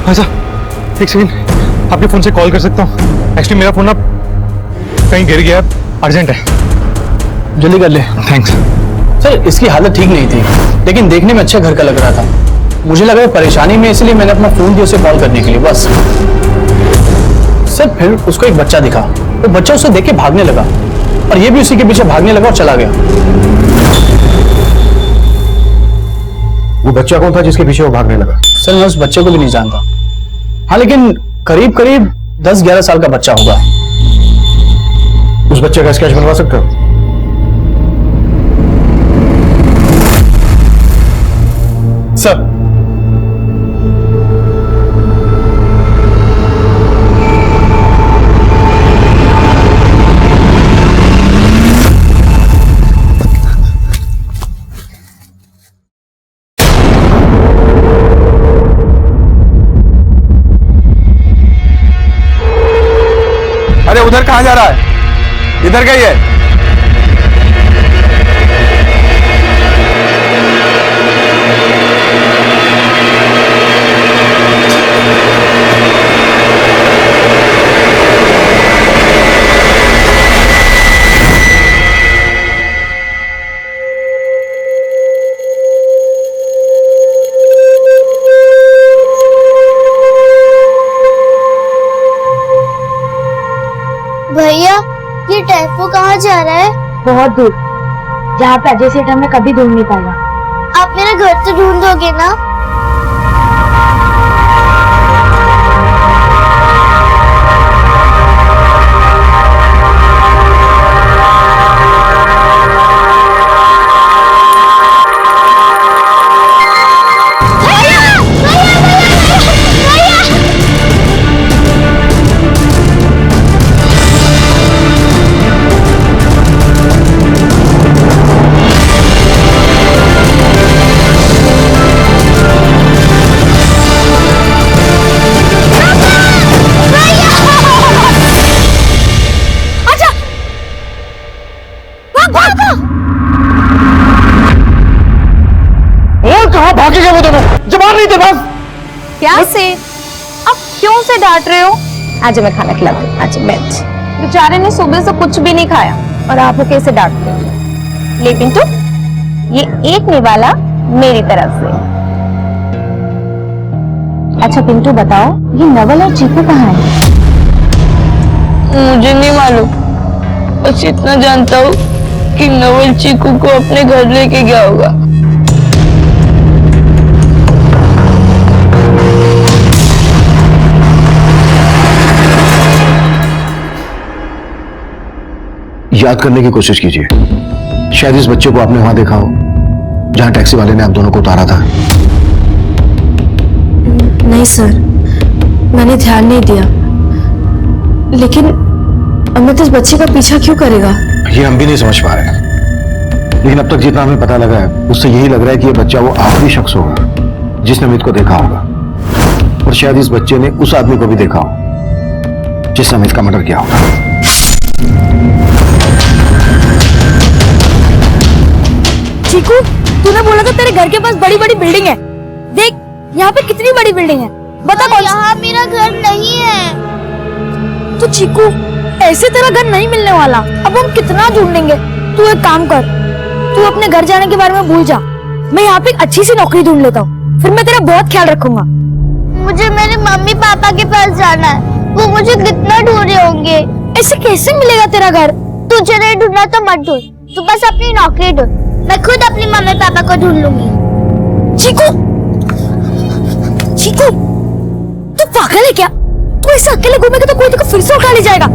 भाई साहब, एक सेकंड, आपके फोन से कॉल कर सकता हूँ? एक्चुअली मेरा फोन ना कहीं गिर गया, अर्जेंट है। जल्दी कर ले। थैंक्स। सर, इसकी हालत ठीक नहीं थी, लेकिन देखने में अच्छा घर का लग रहा था। मुझे लगा परेशानी में, इसलिए मैंने अपना फोन दिया उसे कॉल करने के लिए, बस। सर, फिर उसको एक बच्चा दिखा, वो बच्चा उसे देख के भागने लगा और ये भी उसी के पीछे भागने लगा और चला गया। वो बच्चा कौन था जिसके पीछे वो भागने लगा? सर, मैं उस बच्चे को भी नहीं जानता। हाँ, लेकिन करीब करीब 10-11 साल का बच्चा होगा। उस बच्चे का स्केच बनवा सकते हो? सर अरे उधर कहां जा रहा है? इधर गई है। भैया ये टेम्पो कहाँ जा रहा है? बहुत दूर, जहाँ पे अजय सेठ हमें कभी ढूंढ नहीं पाएगा। आप मेरा घर तो ढूंढ दोगे ना? भागे गए वो दोनों, जवाब नहीं थे बस। क्या से अब क्यों से डांट रहे हो? आज मैं खाना खिलाती हूँ, आज मिर्च। बेचारे ने सुबह से कुछ भी नहीं खाया और आप कैसे डांटते हो? ले पिंटू, ये एक निवाला मेरी तरफ से। अच्छा पिंटू बताओ, ये नवल और चीकू कहाँ है? मुझे नहीं मालूम, बस इतना जानता हूँ कि नवल चीकू को अपने घर लेके गया होगा। याद करने की कोशिश कीजिए, शायद इस बच्चे को आपने वहां देखा हो जहां टैक्सी वाले ने आप दोनों को उतारा था। नहीं सर, मैंने ध्यान नहीं दिया। लेकिन अमित इस बच्चे का पीछा क्यों करेगा? ये हम भी नहीं समझ पा रहे हैं, लेकिन अब तक जितना हमें पता लगा है उससे यही लग रहा है कि ये बच्चा वो आखिरी शख्स होगा जिसने अमित को देखा होगा, और शायद इस बच्चे ने उस आदमी को भी देखा हो जिसने अमित का मर्डर किया होगा। चीकू, तूने बोला था तेरे घर के पास बड़ी बड़ी बिल्डिंग है। देख यहाँ पे कितनी बड़ी बिल्डिंग है, बता कौन? यहाँ मेरा घर नहीं है। तो चीकू, ऐसे तेरा घर नहीं मिलने वाला। अब हम कितना ढूंढेंगे? तू एक काम कर, तू अपने घर जाने के बारे में भूल जा। मैं यहाँ पे एक अच्छी सी नौकरी ढूंढ लेता हूँ, फिर मैं तेरा बहुत ख्याल रखूंगा। मुझे मेरे मम्मी पापा के पास जाना है, वो मुझे कितना ढूंढ रहे होंगे। ऐसे कैसे मिलेगा तेरा घर? तुझे नहीं ढूंढना तो मत ढूंढ, तू बस अपनी नौकरी ढूंढ, मैं खुद अपनी मम्मी पापा को ढूंढ लूंगी। चीकू, चीकू, तू पागल है क्या? तू ऐसे अकेले घूमेगा तो कोई तेरे को फिर से उठा ले जाएगा।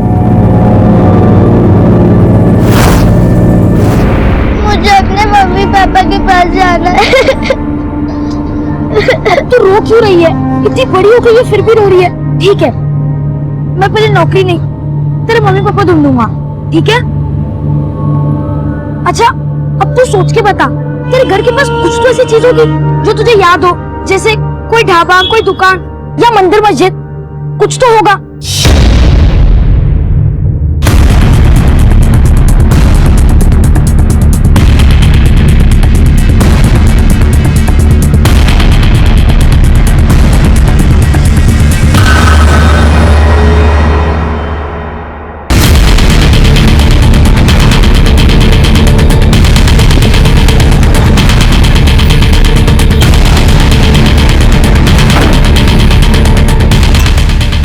मुझे अपने मम्मी पापा के पास जाना है। तू रो क्यों रही है? इतनी बड़ी हो गई है फिर भी रो रही है। ठीक है, मैं पहले नौकरी नहीं, तेरे मम्मी पापा ढूंढूंगा, ठीक है? अच्छा अब तू सोच के बता, तेरे घर के पास कुछ तो ऐसी चीज होगी जो तुझे याद हो, जैसे कोई ढाबा, कोई दुकान या मंदिर मस्जिद, कुछ तो होगा।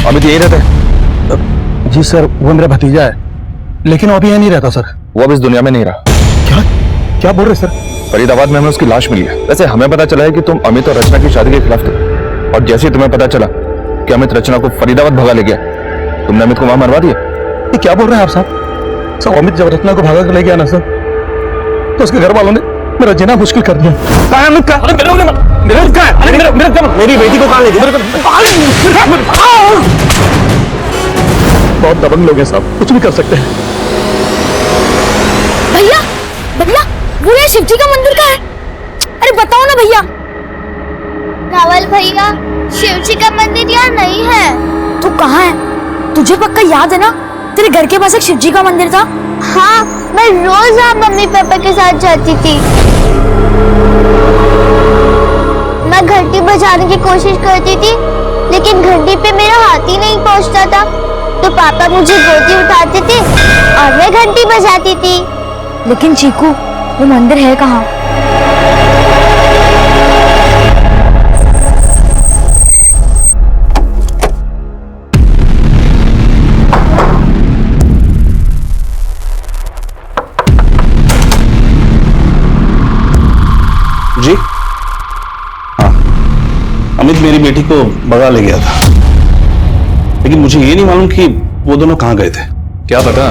अमित यही रहता है? जी सर, वो मेरा भतीजा है, लेकिन वो अभी यहाँ नहीं रहता सर। वो अब इस दुनिया में नहीं रहा। क्या क्या बोल रहे सर? फरीदाबाद में हमें उसकी लाश मिली है। वैसे हमें पता चला है कि तुम अमित और रचना की शादी के खिलाफ थे, और जैसे ही तुम्हें पता चला कि अमित रचना को फरीदाबाद भगा ले गया, तुमने अमित को वहां मरवा दिया। ये क्या बोल रहे हैं आप साहब? अमित जब रचना को भगा कर ले गया ना सर, तो उसके घर वालों ने मेरा जीना मुश्किल कर दिया। मेरी बेटी को कहाँ ले गए? बहुत दबंग लोग हैं साहब, कुछ भी कर सकते हैं। भैया भैया वो ये शिवजी का मंदिर का है। अरे बताओ ना भैया। नवल भैया, शिव जी का मंदिर यहाँ नहीं है। तू कहाँ है? तुझे पक्का याद है ना तेरे घर के पास एक शिवजी का मंदिर था? हाँ, मैं रोज वहाँ मम्मी पापा के साथ जाती थी। मैं घंटी बजाने की कोशिश करती थी, लेकिन घंटी पे मेरा हाथ ही नहीं पहुँचता था। तो पापा मुझे गोदी उठाते थे और मैं घंटी बजाती थी। लेकिन चीकू वो मंदिर है कहाँ? जी हाँ, अमित मेरी बेटी को भगा ले गया था, लेकिन मुझे ये नहीं मालूम कि वो दोनों कहाँ गए थे। क्या पता,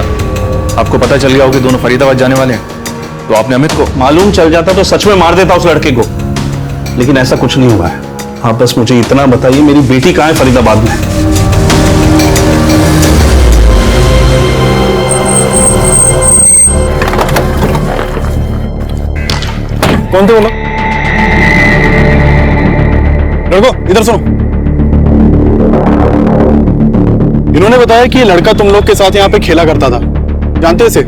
आपको पता चल गया हो कि दोनों फरीदाबाद जाने वाले हैं, तो आपने अमित को? मालूम चल जाता तो सच में मार देता उस लड़के को, लेकिन ऐसा कुछ नहीं हुआ है। हाँ, बस मुझे इतना बताइए, मेरी बेटी कहाँ है फरीदाबाद में? कौन थे वो लोग? लड़को इधर सुनो। इन्होंने बताया कि ये लड़का तुम लोग के साथ यहाँ पे खेला करता था, जानते इसे?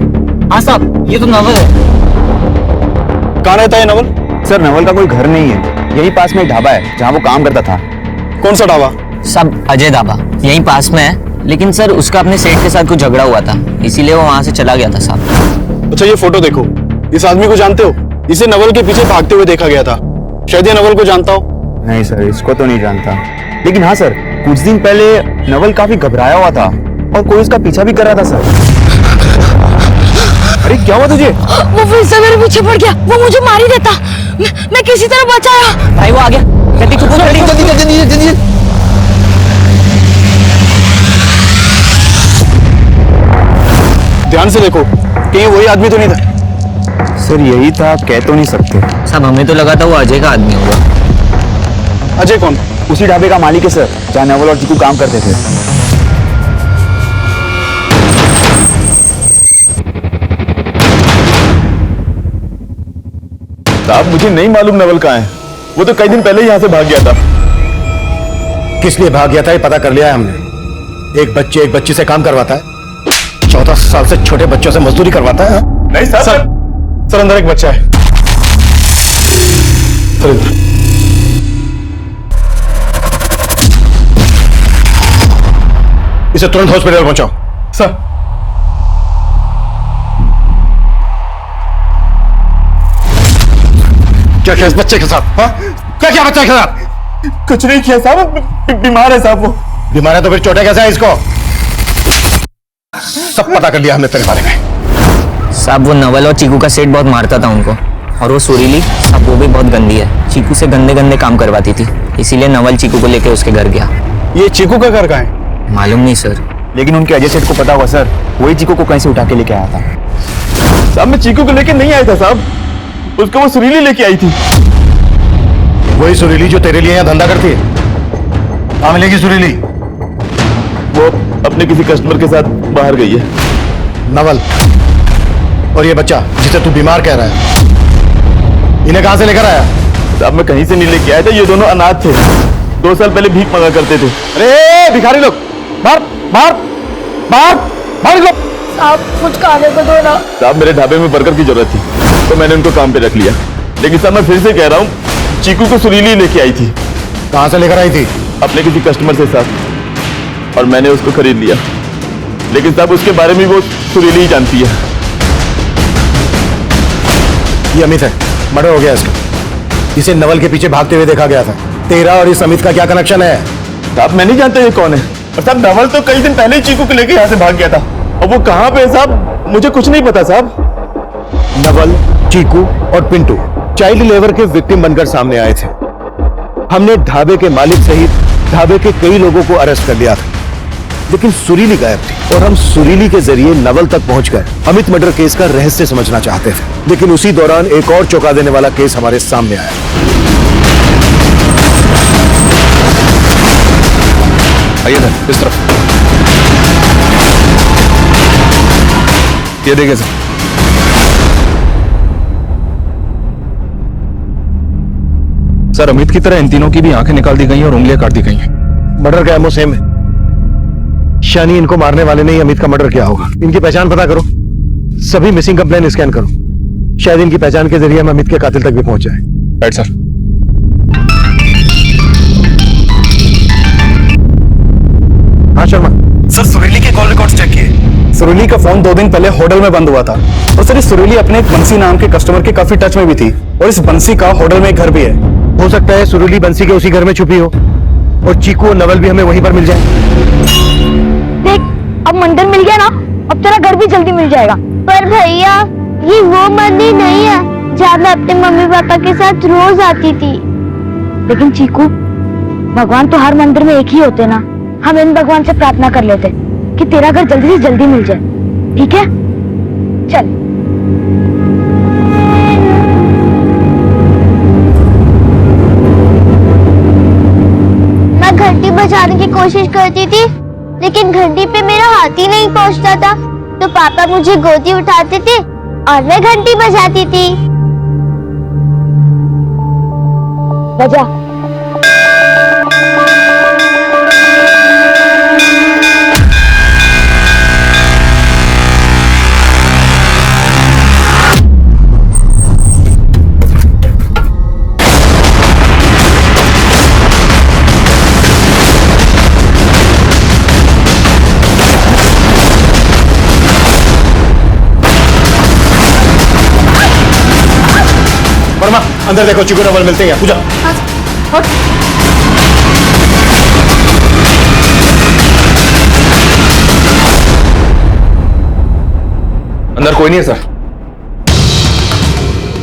हाँ साहब, ये तो नवल है। कहाँ रहता है नवल? सर नवल का कोई घर नहीं है, यही पास में एक ढाबा है जहाँ वो काम करता था। कौन सा ढाबा? सब अजय ढाबा, यहीं पास में है, लेकिन सर उसका अपने सेठ के साथ कुछ झगड़ा हुआ था, इसीलिए वो वहां से चला गया था साहब। अच्छा ये फोटो देखो, इस आदमी को जानते हो? इसे नवल के पीछे भागते हुए देखा गया था, शायद ये नवल को जानता हो। नहीं सर, इसको तो नहीं जानता, लेकिन हाँ सर, कुछ दिन पहले नवल काफी घबराया हुआ था और कोई उसका पीछा भी कर रहा था सर। अरे क्या हुआ तुझे? वो फिर से मेरे पीछे पड़ गया, वो मुझे मार ही देता। मैं किसी तरह बचाया। भाई वो आ गया, जल्दी चुप हो, जल्दी। ध्यान से देखो, कहीं वही आदमी तो नहीं था? सर यही था, कह तो नहीं सकते साहब, हमें तो लगा था वो अजय का आदमी होगा। अजय कौन? उसी ढाबे का मालिक है सर, जहाँ नवल और चीकू काम करते थे। साहब मुझे नहीं मालूम नवल कहाँ है, वो तो कई दिन पहले यहाँ से भाग गया था। किस लिए भाग गया था ये पता कर लिया है हमने। एक बच्ची से काम करवाता है, 14 साल से छोटे बच्चों से मजदूरी करवाता है। नहीं साहब, सर अंदर एक बच्चा है। इसे तुरंत हॉस्पिटल पहुंचाओ। सर क्या किया इस बच्चे के साथ? हाँ? क्या किया बच्चे के साथ? कुछ नहीं किया साहब, बीमार है साहब। वो बीमार है तो फिर चोटें कैसे है इसको? सब पता कर लिया हमने तेरे बारे में। साहब वो नवल और चीकू का सेठ बहुत मारता था उनको, और वो सुरीली साहब वो भी बहुत गंदी है, चीकू से गंदे गंदे काम करवाती थी, इसीलिए नवल चीकू को लेके उसके घर गया। ये चीकू का घर कहाँ है? मालूम नहीं सर, लेकिन उनके अजय सेठ को पता हुआ सर, वही चीकू को कहीं से उठा के लेके आया था। साहब मैं चीकू को लेके नहीं आया था साहब, उसको वो सुरीली लेके आई थी। वही सुरीली जो तेरे लिए यहाँ धंधा करती है? कहाँ मिलेगी सुरीली? वो अपने किसी कस्टमर के साथ बाहर गई है। नवल और ये बच्चा जिसे तू बीमार कह रहा है, इन्हें कहां से लेकर आया? साहब मैं कहीं से नहीं लेके आया था, ये दोनों अनाथ थे, 2 साल पहले भीख मांगा करते थे। अरे भिखारी लोग, बाहर बाहर बाहर बाहर निकलो। आप कुछ खाने को दो ना। साहब मेरे ढाबे में वर्कर की जरूरत थी, तो मैंने उनको काम पे रख लिया, लेकिन साहब मैं फिर से कह रहा हूँ, चीकू को सुरीली लेके आई थी। कहां से लेकर आई थी? अपने किसी कस्टमर से साहब, और मैंने उसको खरीद लिया, लेकिन साहब उसके बारे में वो सुरीली ही जानती है। ये अमित है, मर्डर हो गया इसका। इसे नवल के पीछे भागते हुए देखा गया था। तेरा और इस अमित का क्या कनेक्शन है? साहब मैं नहीं जानता ये कौन है, और साहब नवल तो कई दिन पहले ही चीकू को लेके यहाँ से भाग गया था, और वो कहाँ पे है साहब मुझे कुछ नहीं पता साहब। नवल, चीकू और पिंटू चाइल्ड लेबर के विक्टिम बनकर सामने आए थे। हमने ढाबे के मालिक सहित ढाबे के कई लोगों को अरेस्ट कर लिया था, लेकिन सुरीली गायब थी और हम सुरीली के जरिए नवल तक पहुंच गए अमित मर्डर केस का रहस्य समझना चाहते थे। लेकिन उसी दौरान एक और चौंका देने वाला केस हमारे सामने आया। आइए सर, इस तरफ। ये देखिए सर, सर अमित की तरह इन तीनों की भी आंखें निकाल दी गई हैं और उंगलियां काट दी गई हैं। मर्डर का एमओ सेम है। शानी इनको मारने वाले ने ही अमित का मर्डर किया होगा। इनकी पहचान पता करो, सभी मिसिंग कंप्लेन स्कैन करो, शायद इनकी पहचान के जरिए हम अमित के कातिल तक भी पहुंच जाए। Right sir. हाँ शर्मा सर, सुरीली के कॉल रिकॉर्ड्स चेक किए। सुरीली का फोन 2 दिन पहले होटल में बंद हुआ था और सर इस सुरीली अपने एक बंसी नाम के कस्टमर के काफी टच में भी थी और इस बंसी का होटल में एक घर भी है। हो सकता है सुरीली बंसी के उसी घर में छुपी हो और चीकू और नवल भी हमें वहीं पर मिल जाए। देख, अब मंदिर मिल गया ना, अब तेरा घर भी जल्दी मिल जाएगा। पर भैया, ये वो मंदिर नहीं है जहाँ मैं अपने मम्मी पापा के साथ रोज आती थी। लेकिन चीकू, भगवान तो हर मंदिर में एक ही होते ना। हम इन भगवान से प्रार्थना कर लेते कि तेरा घर जल्दी से जल्दी मिल जाए, ठीक है? चल। मैं घंटी बजाने की कोशिश करती थी, लेकिन घंटी पे मेरा हाथ ही नहीं पहुंचता था। तो पापा मुझे गोदी उठाते थे और मैं घंटी बजाती थी। बजा। वर्मा, अंदर देखो, चीकू नवल मिलते हैं। पूजा। अंदर कोई नहीं है सर।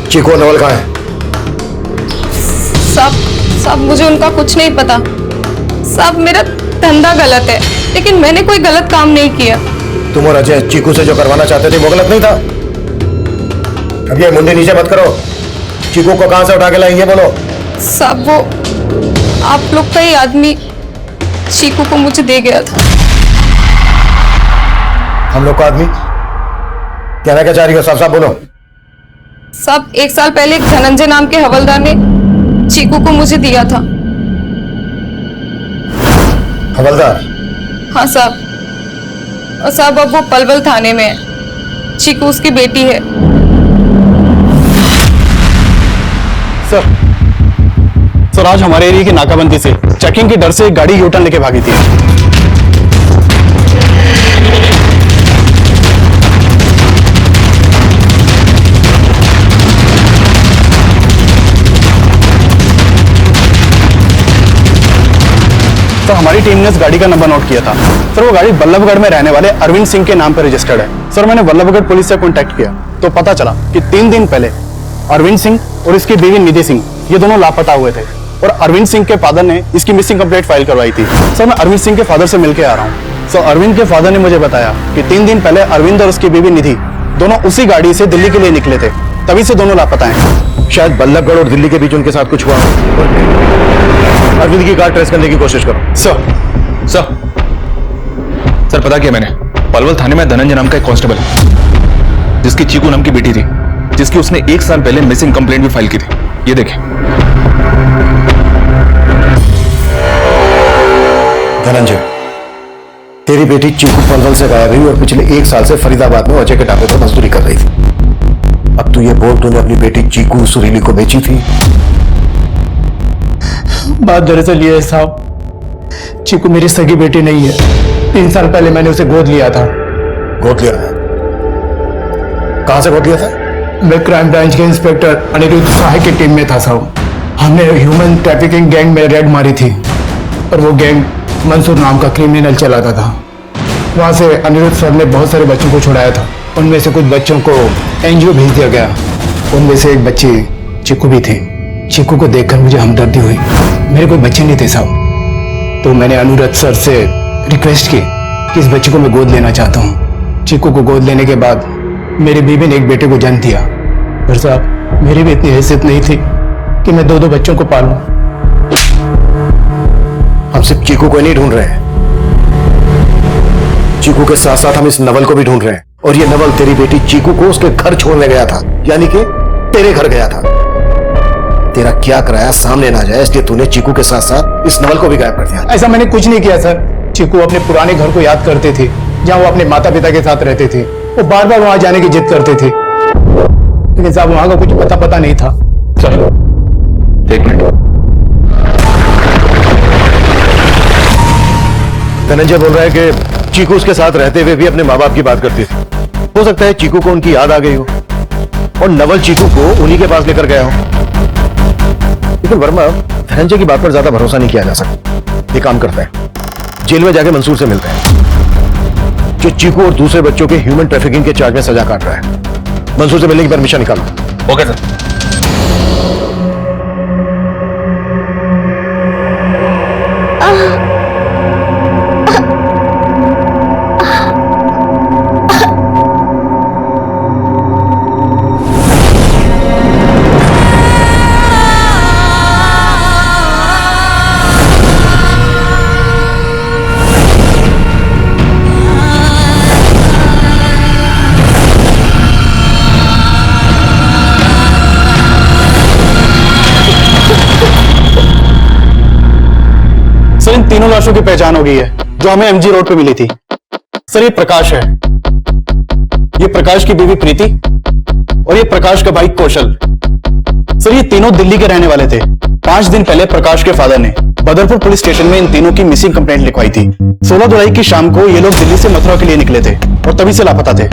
चीकू और नवल कहाँ है? साहब मुझे उनका कुछ नहीं पता। साहब मेरा धंधा गलत है, लेकिन मैंने कोई गलत काम नहीं किया। तुम और अजय चीकू से जो करवाना चाहते थे वो गलत नहीं था? अब ये मुंडे नीचे मत करो। चीकू को कहां से उठा के लाएंगे बोलो? साहब वो आप लोग का ही आदमी चीकू को मुझे दे गया था। हम लोग का आदमी? कहना क्या चाह रही हो? साफ साफ बोलो। साहब 1 साल पहले एक धनंजय नाम के हवलदार ने चीकू को मुझे दिया था। हवलदार? हाँ साहब। और साहब अब वो पलवल थाने में है। चीकू उसकी बेटी है। सर आज हमारे एरिया की नाकाबंदी से चेकिंग के डर से एक गाड़ी यूटर्न लेके भागी थी। सर हमारी टीम ने इस गाड़ी का नंबर नोट किया था। सर वो गाड़ी बल्लभगढ़ में रहने वाले अरविंद सिंह के नाम पर रजिस्टर्ड है। सर मैंने बल्लभगढ़ पुलिस से कांटेक्ट किया तो पता चला कि 3 दिन पहले अरविंद सिंह और इसकी बीवी निधि सिंह ये दोनों लापता हुए थे और अरविंद सिंह के फादर ने इसकी मिसिंग कंप्लेंट फाइल करवाई थी। सर मैं अरविंद सिंह के फादर से मिलके आ रहा हूँ। सर अरविंद के फादर ने मुझे बताया कि 3 दिन पहले अरविंद और उसकी बीवी निधि दोनों उसी गाड़ी से दिल्ली के लिए निकले थे, तभी से दोनों लापता हैं। शायद बल्लभगढ़ और दिल्ली के बीच उनके साथ कुछ हुआ हो। अरविंद की कार ट्रेस करने की कोशिश करो। सर पता किया मैंने, पलवल थाने में धनंजय नाम का एक कांस्टेबल है जिसकी चीकू नाम की बेटी थी, जिसकी उसने 1 साल पहले मिसिंग कंप्लेंट भी फाइल की थी। ये देखें। धनंजय, तेरी बेटी चीकू पलवल से गायब हुई और पिछले 1 साल से फरीदाबाद में अजय के ढाबे पर मजदूरी कर रही थी। अब तू ये बोल, तूने अपनी बेटी चीकू सुरीली को बेची थी? बात दरअसल ये है साहब, चीकू मेरी सगी बेटी नहीं है। 3 साल पहले मैंने उसे गोद लिया था। गोद लिया था? कहां से गोद लिया था? मैं क्राइम ब्रांच के इंस्पेक्टर अनिरुद्ध सहाय की टीम में था साहब। हमने ह्यूमन ट्रैफिकिंग गैंग में रेड मारी थी और वो गैंग मंसूर नाम का क्रिमिनल चलाता था। वहां से अनिरुद्ध सर ने बहुत सारे बच्चों को छुड़ाया था। उनमें से कुछ बच्चों को एनजीओ भेज दिया गया। उनमें से एक बच्ची चीकू भी थी। चीकू को देखकर मुझे हमदर्दी हुई। मेरे कोई बच्चे नहीं थे साहब, तो मैंने अनिरुद्ध सर से रिक्वेस्ट की कि इस बच्चे को मैं गोद लेना चाहता हूँ। चीकू को गोद लेने के बाद मेरी बीवी ने एक बेटे को जन्म दिया। पर साहब, मेरी भी इतनी हैसियत नहीं थी कि मैं दो बच्चों को पालूं। हम सिर्फ चीकू को नहीं ढूंढ रहे हैं, चीकू के साथ साथ हम इस नवल को भी ढूंढ रहे हैं। और ये नवल तेरी बेटी चीकू को उसके घर छोड़ने गया था, यानी कि तेरे घर गया था। तेरा क्या कराया सामने ना जाए, इसलिए तूने चीकू के साथ साथ इस नवल को भी गायब कर दिया। ऐसा मैंने कुछ नहीं किया सर। चीकू अपने पुराने घर को याद करते थे, जहां वो अपने माता पिता के साथ रहते थे। वो बार बार वहां जाने की जिद करते थे, लेकिन साहब वहां का कुछ पता नहीं था। चलो एक मिनट। धनंजय बोल रहा है कि चीकू उसके साथ रहते हुए भी अपने माँ बाप की बात करती थी। हो सकता है चीकू को उनकी याद आ गई हो और नवल चीकू को उन्हीं के पास लेकर गया हो। लेकिन वर्मा, धनंजय की बात पर ज्यादा भरोसा नहीं किया जा सकता। ये काम करता है, जेल में जाके मंसूर से मिलते हैं, जो चीकू और दूसरे बच्चों के ह्यूमन ट्रैफिकिंग के चार्ज में सजा काट रहा है। मंसूर से मिलने की परमिशन निकालो। Okay sir. सर, इन तीनों लाशों की पहचान हो गई है, जो हमें एमजी रोड पे मिली थी। सर, ये प्रकाश है, ये प्रकाश की बीवी प्रीति और ये प्रकाश का भाई कौशल। सर, ये तीनों दिल्ली के रहने वाले थे। 5 दिन पहले प्रकाश के फादर ने बदरपुर पुलिस स्टेशन में इन तीनों की मिसिंग कंप्लेंट लिखवाई थी। 16 जुलाई की शाम को ये लोग दिल्ली से मथुरा के लिए निकले थे और तभी से लापता थे।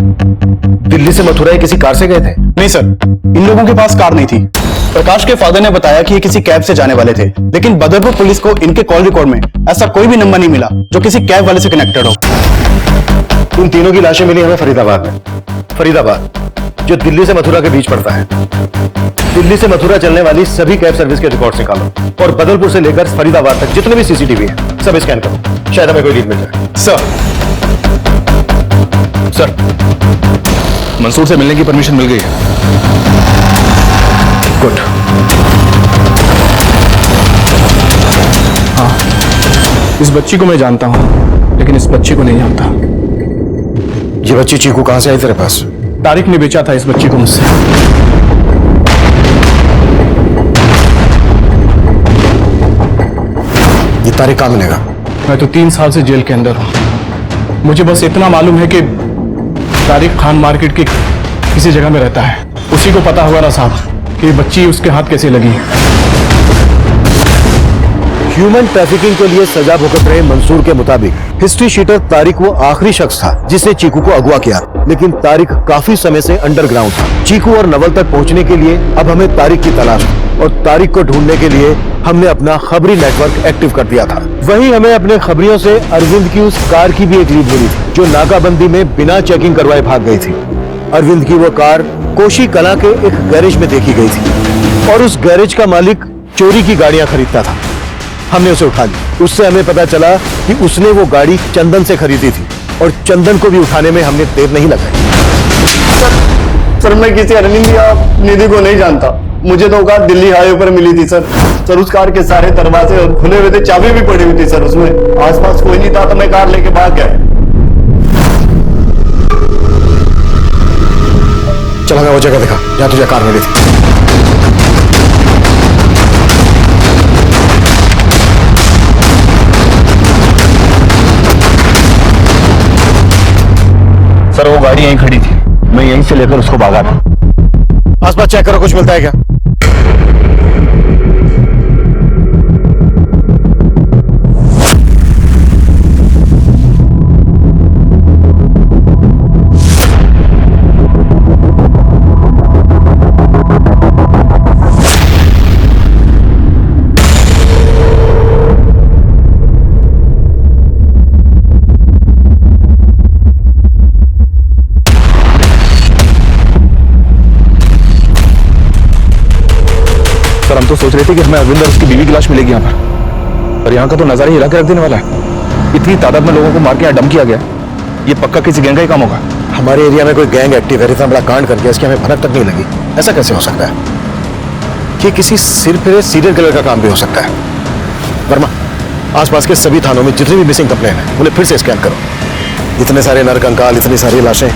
दिल्ली से मथुरा किसी कार से गए थे? नहीं सर, इन लोगों के पास कार नहीं थी। प्रकाश के फादर ने बताया कि ये किसी कैब से जाने वाले थे, लेकिन बदरपुर पुलिस को इनके कॉल रिकॉर्ड में ऐसा कोई भी नंबर नहीं मिला जो किसी कैब वाले से कनेक्टेड हो। इन तीनों की लाशें मिली हमें फरीदाबाद में। फरीदाबाद जो दिल्ली से मथुरा के बीच पड़ता है। दिल्ली से मथुरा चलने वाली सभी कैब सर्विस के रिकॉर्ड निकालो और बदरपुर से लेकर फरीदाबाद तक जितने भी सीसीटीवी है सब स्कैन करो, शायद हमें कोई लीड मिल जाए। सर, मंसूर से मिलने की परमिशन मिल गई है। गुड। हाँ, इस बच्ची को मैं जानता हूं, लेकिन इस बच्ची को नहीं जानता। ये बच्ची चीकू कहां से आई तेरे पास? तारिक ने बेचा था इस बच्ची को मुझसे। ये तारिक कहां मिलेगा? मैं तो 3 साल से जेल के अंदर हूं। मुझे बस इतना मालूम है कि तारिक खान मार्केट की किसी जगह में रहता है। उसी को पता होगा ना साहब कि बच्ची उसके हाथ कैसे लगी। ह्यूमन ट्रैफिकिंग के लिए सजा भुगत रहे मंसूर के मुताबिक हिस्ट्री शीटर तारिक वो आखिरी शख्स था जिसने चीकू को अगवा किया। लेकिन तारिक काफी समय से अंडरग्राउंड था। चीकू और नवल तक पहुंचने के लिए अब हमें तारिक की तलाश थी और तारिक को ढूंढने के लिए हमने अपना खबरी नेटवर्क एक्टिव कर दिया था। वहीं हमें अपने खबरियों से अरविंद की उस कार की भी एक लीड मिली थी जो नाकाबंदी में बिना चेकिंग करवाए भाग गई थी। अरविंद की वो कार कोशी कला के एक गैरेज में देखी गई थी और उस गैरेज का मालिक चोरी की गाड़ियां खरीदता था। हमने उसे उठा लिया। उससे हमें पता चला कि उसने वो गाड़ी चंदन से खरीदी थी और चंदन को भी उठाने में हमने देर नहीं लगाई। सर, मैं किसी अरविंद या निधि को नहीं जानता। मुझे तो कार दिल्ली हाईवे पर मिली थी सर, उस कार के सारे दरवाजे खुले हुए थे, चाबी भी पड़ी हुई थी सर। उसमें आसपास कोई नहीं था तो मैं कार लेके भाग गया। चला गया वो जगह देखा जहां तुझे कार मिली थी। सर, वो गाड़ी यहीं खड़ी थी, मैं यहीं से लेकर उसको भागा था। आसपास चेक करो, कुछ मिलता है क्या? सर, हम तो सोच रहे थे कि हमें अरविंद और उसकी बीवी की लाश मिलेगी यहाँ पर यहाँ का तो नजारा हिला के रख देने वाला है। इतनी तादाद में लोगों को मार के यहाँ डम किया गया, ये पक्का किसी गैंग का ही काम होगा। हमारे एरिया में कोई गैंग एक्टिव है, इतना बड़ा कांड कर दिया, इसकी हमें भनक तक नहीं लगी। ऐसा कैसे हो सकता है? कि किसी सिर फिरे सीरियल किलर का काम भी हो सकता है। वर्मा, आसपास के सभी थानों में जितनी भी मिसिंग कंप्लेन है उन्हें फिर से स्कैन करो। इतने सारे नरकंकाल, इतनी सारी लाशें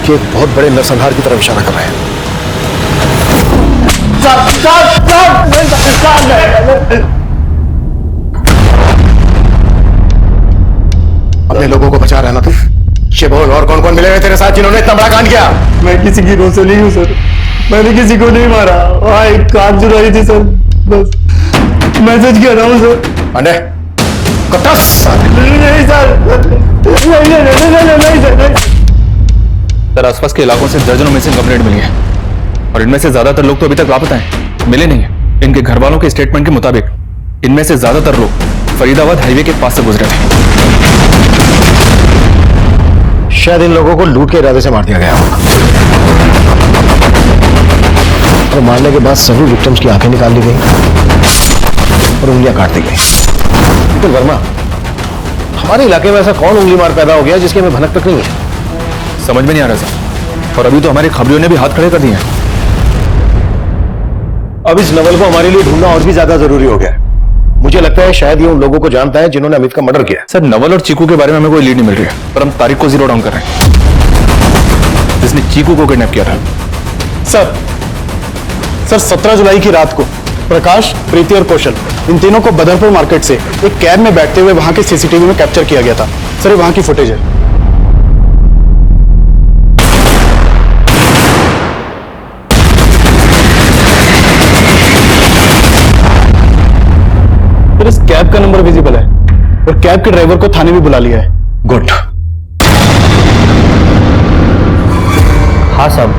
कि एक बहुत बड़े नरसंहार की तरफ इशारा कर रहे हैं। अपने लोगों को बचा रहा ना तू? ये बोल, और कौन कौन मिले हुए तेरे साथ जिन्होंने इतना बड़ा कांड किया? मैं किसी की रोसे नहीं हूँ सर, मैंने किसी को नहीं मारा। वहाँ एक कार चुराई थी सर, बस मैसेज कर रहा हूँ सर। पांडे, नहीं सर। सर, आसपास के इलाकों से दर्जनों मिसिंग कंप्लेंट मिली है और इनमें से ज्यादातर लोग तो अभी तक लापता हैं, मिले नहीं है। इनके घर वालों के स्टेटमेंट के मुताबिक इनमें से ज्यादातर लोग फरीदाबाद हाईवे के पास से गुजरे थे। शायद इन लोगों को लूट के इरादे से मार दिया गया होगा और मारने के बाद सभी विक्टिम्स की आंखें निकाल ली गई और उंगलियां काट दी गई। तो वर्मा, हमारे इलाके में ऐसा कौन उंगली मार पैदा हो गया जिसकी हमें भनक तक नहीं है? समझ में नहीं आ रहा सर, और अभी तो हमारे खबरियों ने भी हाथ खड़े कर दिए हैं। अब इस नवल को हमारे लिए ढूंढना और भी ज्यादा जरूरी हो गया है। मुझे लगता है शायद ये उन लोगों को जानता है जिन्होंने अमित का मर्डर किया। सर, नवल और चीकू के बारे में हमें कोई लीड नहीं मिल रही है, पर हम तारीख को जीरो डाउन कर रहे हैं, जिसने चीकू को किडनैप किया था। सर 17 जुलाई की रात को प्रकाश, प्रीति और कौशल, इन तीनों को बदरपुर मार्केट से एक कैब में बैठते हुए वहां के सीसीटीवी में कैप्चर किया गया था। सर, ये वहां की फुटेज है। फिर इस कैब का नंबर विजिबल है और कैब के ड्राइवर को थाने भी बुला लिया है। गुड। हाँ साहब,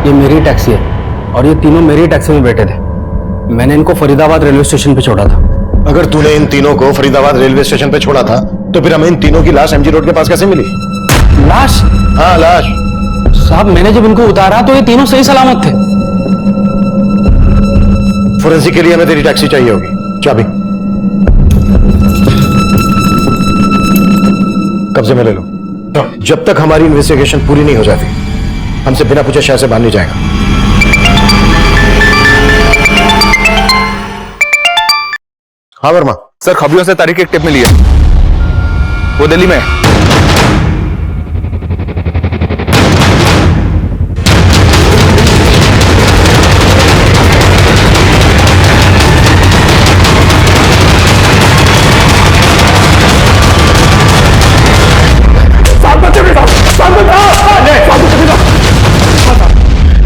ये मेरी टैक्सी है और ये तीनों मेरी टैक्सी में बैठे थे। मैंने इनको फरीदाबाद रेलवे स्टेशन पे छोड़ा था। अगर तूने इन तीनों को फरीदाबाद रेलवे स्टेशन पे छोड़ा था तो फिर हमें इन तीनों की लाश एमजी रोड के पास कैसे मिली? लाश? हाँ, लाश। साहब, मैंने जब इनको उतारा तो ये तीनों सही सलामत थे। फोरेंसिक के लिए हमें तेरी टैक्सी चाहिए होगी। चाबी कब्जे में ले लो। जब तक हमारी इन्वेस्टिगेशन पूरी नहीं हो जाती हमसे बिना पूछे शहर से बाहर नहीं जाएगा। हाँ वर्मा। सर, खबरियों से तारीख की एक टिप मिली है, वो दिल्ली में है।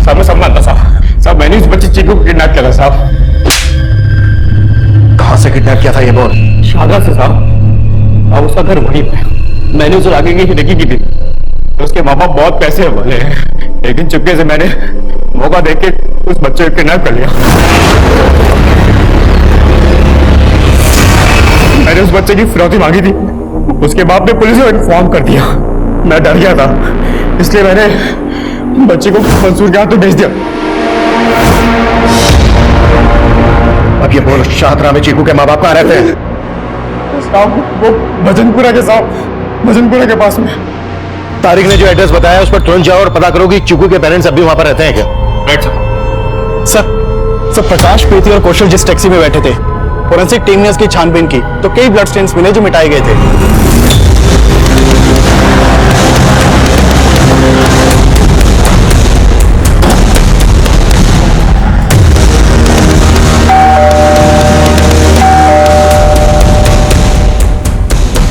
साहब मैं सब मानता साहब, मैंने इस बच्चे चीकू को किडनैप किया था साहब। कहां से किडनैप किया था ये बोल? शादा से साहब। अब उसका घर वहीं पे, मैंने उसे आगे की खिड़की की थी तो उसके माँ बाप बहुत पैसे वाले हैं, लेकिन चुपके से मैंने मौका देख के उस बच्चे को किडनैप कर लिया। मैंने उस बच्चे की फिरौती मांगी थी, उसके बाप ने पुलिस को इन्फॉर्म कर दिया। मैं डर गया था, इसलिए मैंने बच्चे को मंसूर के हाथ में भेज दिया। अब ये बोल, शाहतरा में चीकू के माँ बाप कहाँ रहते हैं? साहब, वो भजनपुरा के साहब, भजनपुरा के पास में। तारिक ने जो एड्रेस बताया उस पर तुरंत जाओ और पता करो कि चीकू के पेरेंट्स अभी वहां पर रहते हैं क्या? राइट सर, प्रकाश, प्रीति और कौशल जिस टैक्सी में बैठे थे, फोरेंसिक टीम ने उसकी छानबीन की तो कई ब्लड स्टेन्स मिले जो मिटाए गए थे।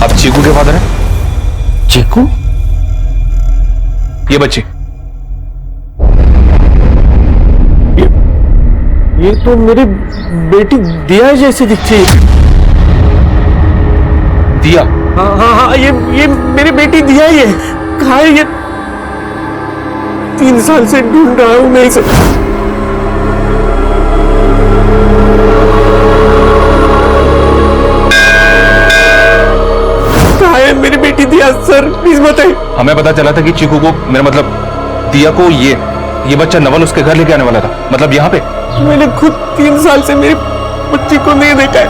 आप चीकू के फादर हैं? चीकू? ये बच्ची? ये तो मेरी बेटी दिया जैसी दिखती है। दिया? हाँ हाँ हाँ, ये मेरी बेटी दिया ही है। कहाँ है ये? 3 साल से ढूंढ रहा हूं मैं इसे। कहाँ है मेरी बेटी दिया? सर प्लीज बताइए। हमें पता चला था कि चीकू को, मेरा मतलब दिया को, ये बच्चा नवल उसके घर लेके आने वाला था, मतलब यहाँ पे। मैंने खुद 3 साल से मेरी बच्ची को नहीं देखा है।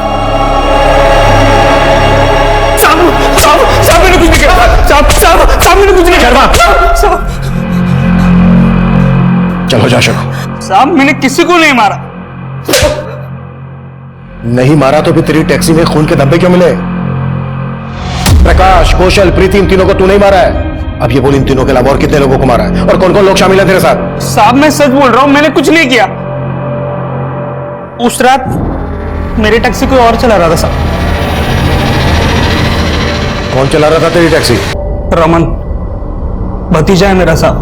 क्या शक हो? साहब मैंने किसी को नहीं मारा। नहीं मारा तो फिर तेरी टैक्सी में खून के धब्बे क्यों मिले? प्रकाश, कौशल, प्रीति, इन तीनों को तू नहीं मारा है। अब ये बोल, इन तीनों के अलावा और कितने लोगों को मारा है और कौन कौन लोग शामिल है तेरे साथ? साहब मैं सच बोल रहा हूं, मैंने कुछ नहीं किया। उस रात मेरी टैक्सी कोई और चला रहा था साहब। कौन चला रहा था तेरी टैक्सी? रमन, भतीजा है मेरा साहब।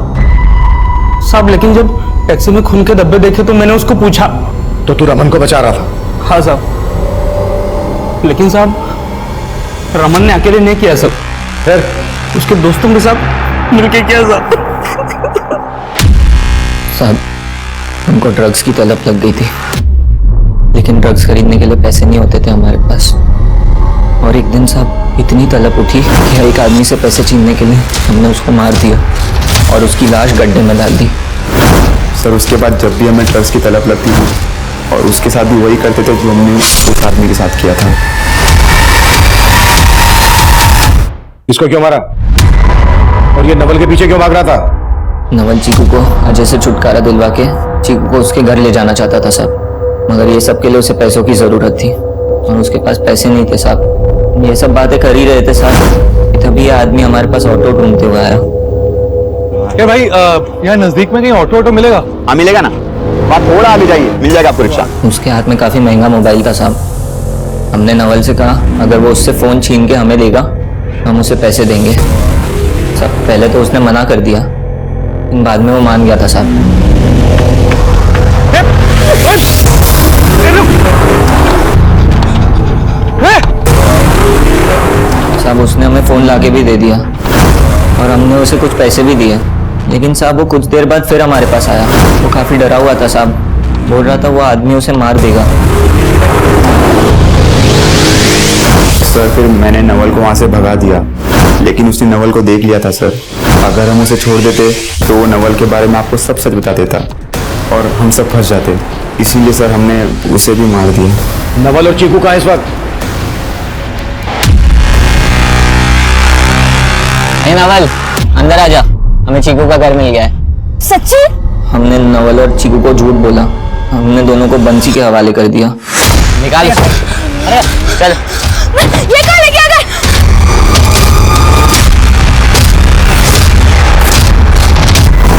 साहब लेकिन जब टैक्सी में खून के धब्बे देखे तो मैंने उसको पूछा। तो तू रमन को बचा रहा था? हाँ साहब, लेकिन साहब रमन ने अकेले नहीं किया सब, फिर उसके दोस्तों के साथ मिलके किया साहब। साहब हमको ड्रग्स की तलब लग गई थी, लेकिन ड्रग्स खरीदने के लिए पैसे नहीं होते थे हमारे पास। और एक दिन साहब इतनी तलब उठी कि एक आदमी से पैसे छीनने के लिए हमने उसको मार दिया और उसकी लाश गड्ढे में डाल दी। सर उसके बाद जब भी हमें ड्रग्स की तलब लगती थी और उसके साथ भी वही करते थे जो हमने उस आदमी के साथ किया था। इसको क्यों मारा और ये नवल के पीछे क्यों भाग रहा था? नवल चीकू को अजय से छुटकारा दिलवा के चीकू को उसके घर ले जाना चाहता था साहब, मगर ये सब के लिए उसे पैसों की जरूरत थी और उसके पास पैसे नहीं थे साहब। ये सब बातें कर ही रहे थे साहब, तभी ये आदमी हमारे पास ऑटो ढूंढते हुए आया। क्या भाई यहाँ नजदीक में कहीं ऑटो मिलेगा? हाँ मिलेगा ना, आप थोड़ा आगे जाइए, मिल जाएगा आपको रिक्शा। उसके हाथ में काफी महंगा मोबाइल था साहब। हमने नवल से कहा अगर वो उससे फोन छीन के हमें देगा हम उसे पैसे देंगे। सब पहले तो उसने मना कर दिया, लेकिन बाद में वो मान गया था साहब। साहब उसने हमें फोन लाके भी दे दिया और हमने उसे कुछ पैसे भी दिए, लेकिन साहब वो कुछ देर बाद फिर हमारे पास आया। वो काफी डरा हुआ था साहब, बोल रहा था वो आदमी उसे मार देगा। सर फिर मैंने नवल को वहां से भगा दिया, लेकिन उसने नवल को देख लिया था सर। अगर हम उसे छोड़ देते तो वो नवल के बारे में आपको सब सच बता देता और हम सब फंस जाते, इसीलिए सर हमने उसे भी मार दिया। नवल और चीकू कहाँ है इस वक्त? नवल अंदर आ जा, हमें चीकू का घर मिल गया है। सच्ची? हमने नवल और चीकू को झूठ बोला, हमने दोनों को बंसी के हवाले कर दिया। निकाल अरे चल। ये कहाँ लेके आ गए?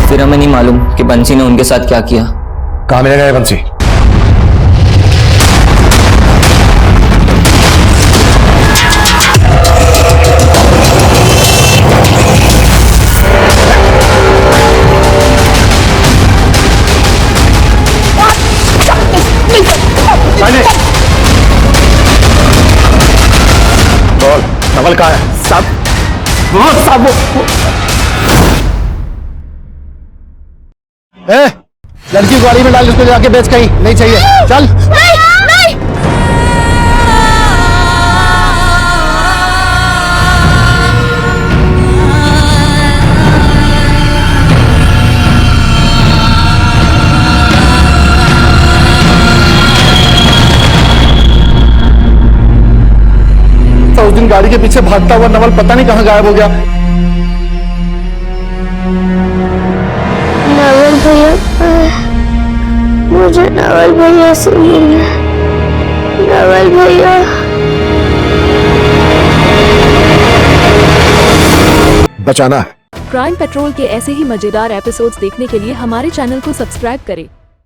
फिर हमें नहीं मालूम कि बंसी ने उनके साथ क्या किया। कहाँ मिलेगा ये बंसी? नवल कहाँ है? साहब लड़की को गाड़ी में डाल उसको जाके बेच, कहीं नहीं चाहिए, चल। नहीं। तो उस दिन गाड़ी के पीछे भागता हुआ नवल पता नहीं कहाँ गायब हो गया। नवल भैया, मुझे नवल भैया से मिलना है। नवल भैया। बचाना है। क्राइम पेट्रोल के ऐसे ही मजेदार एपिसोड्स देखने के लिए हमारे चैनल को सब्सक्राइब करें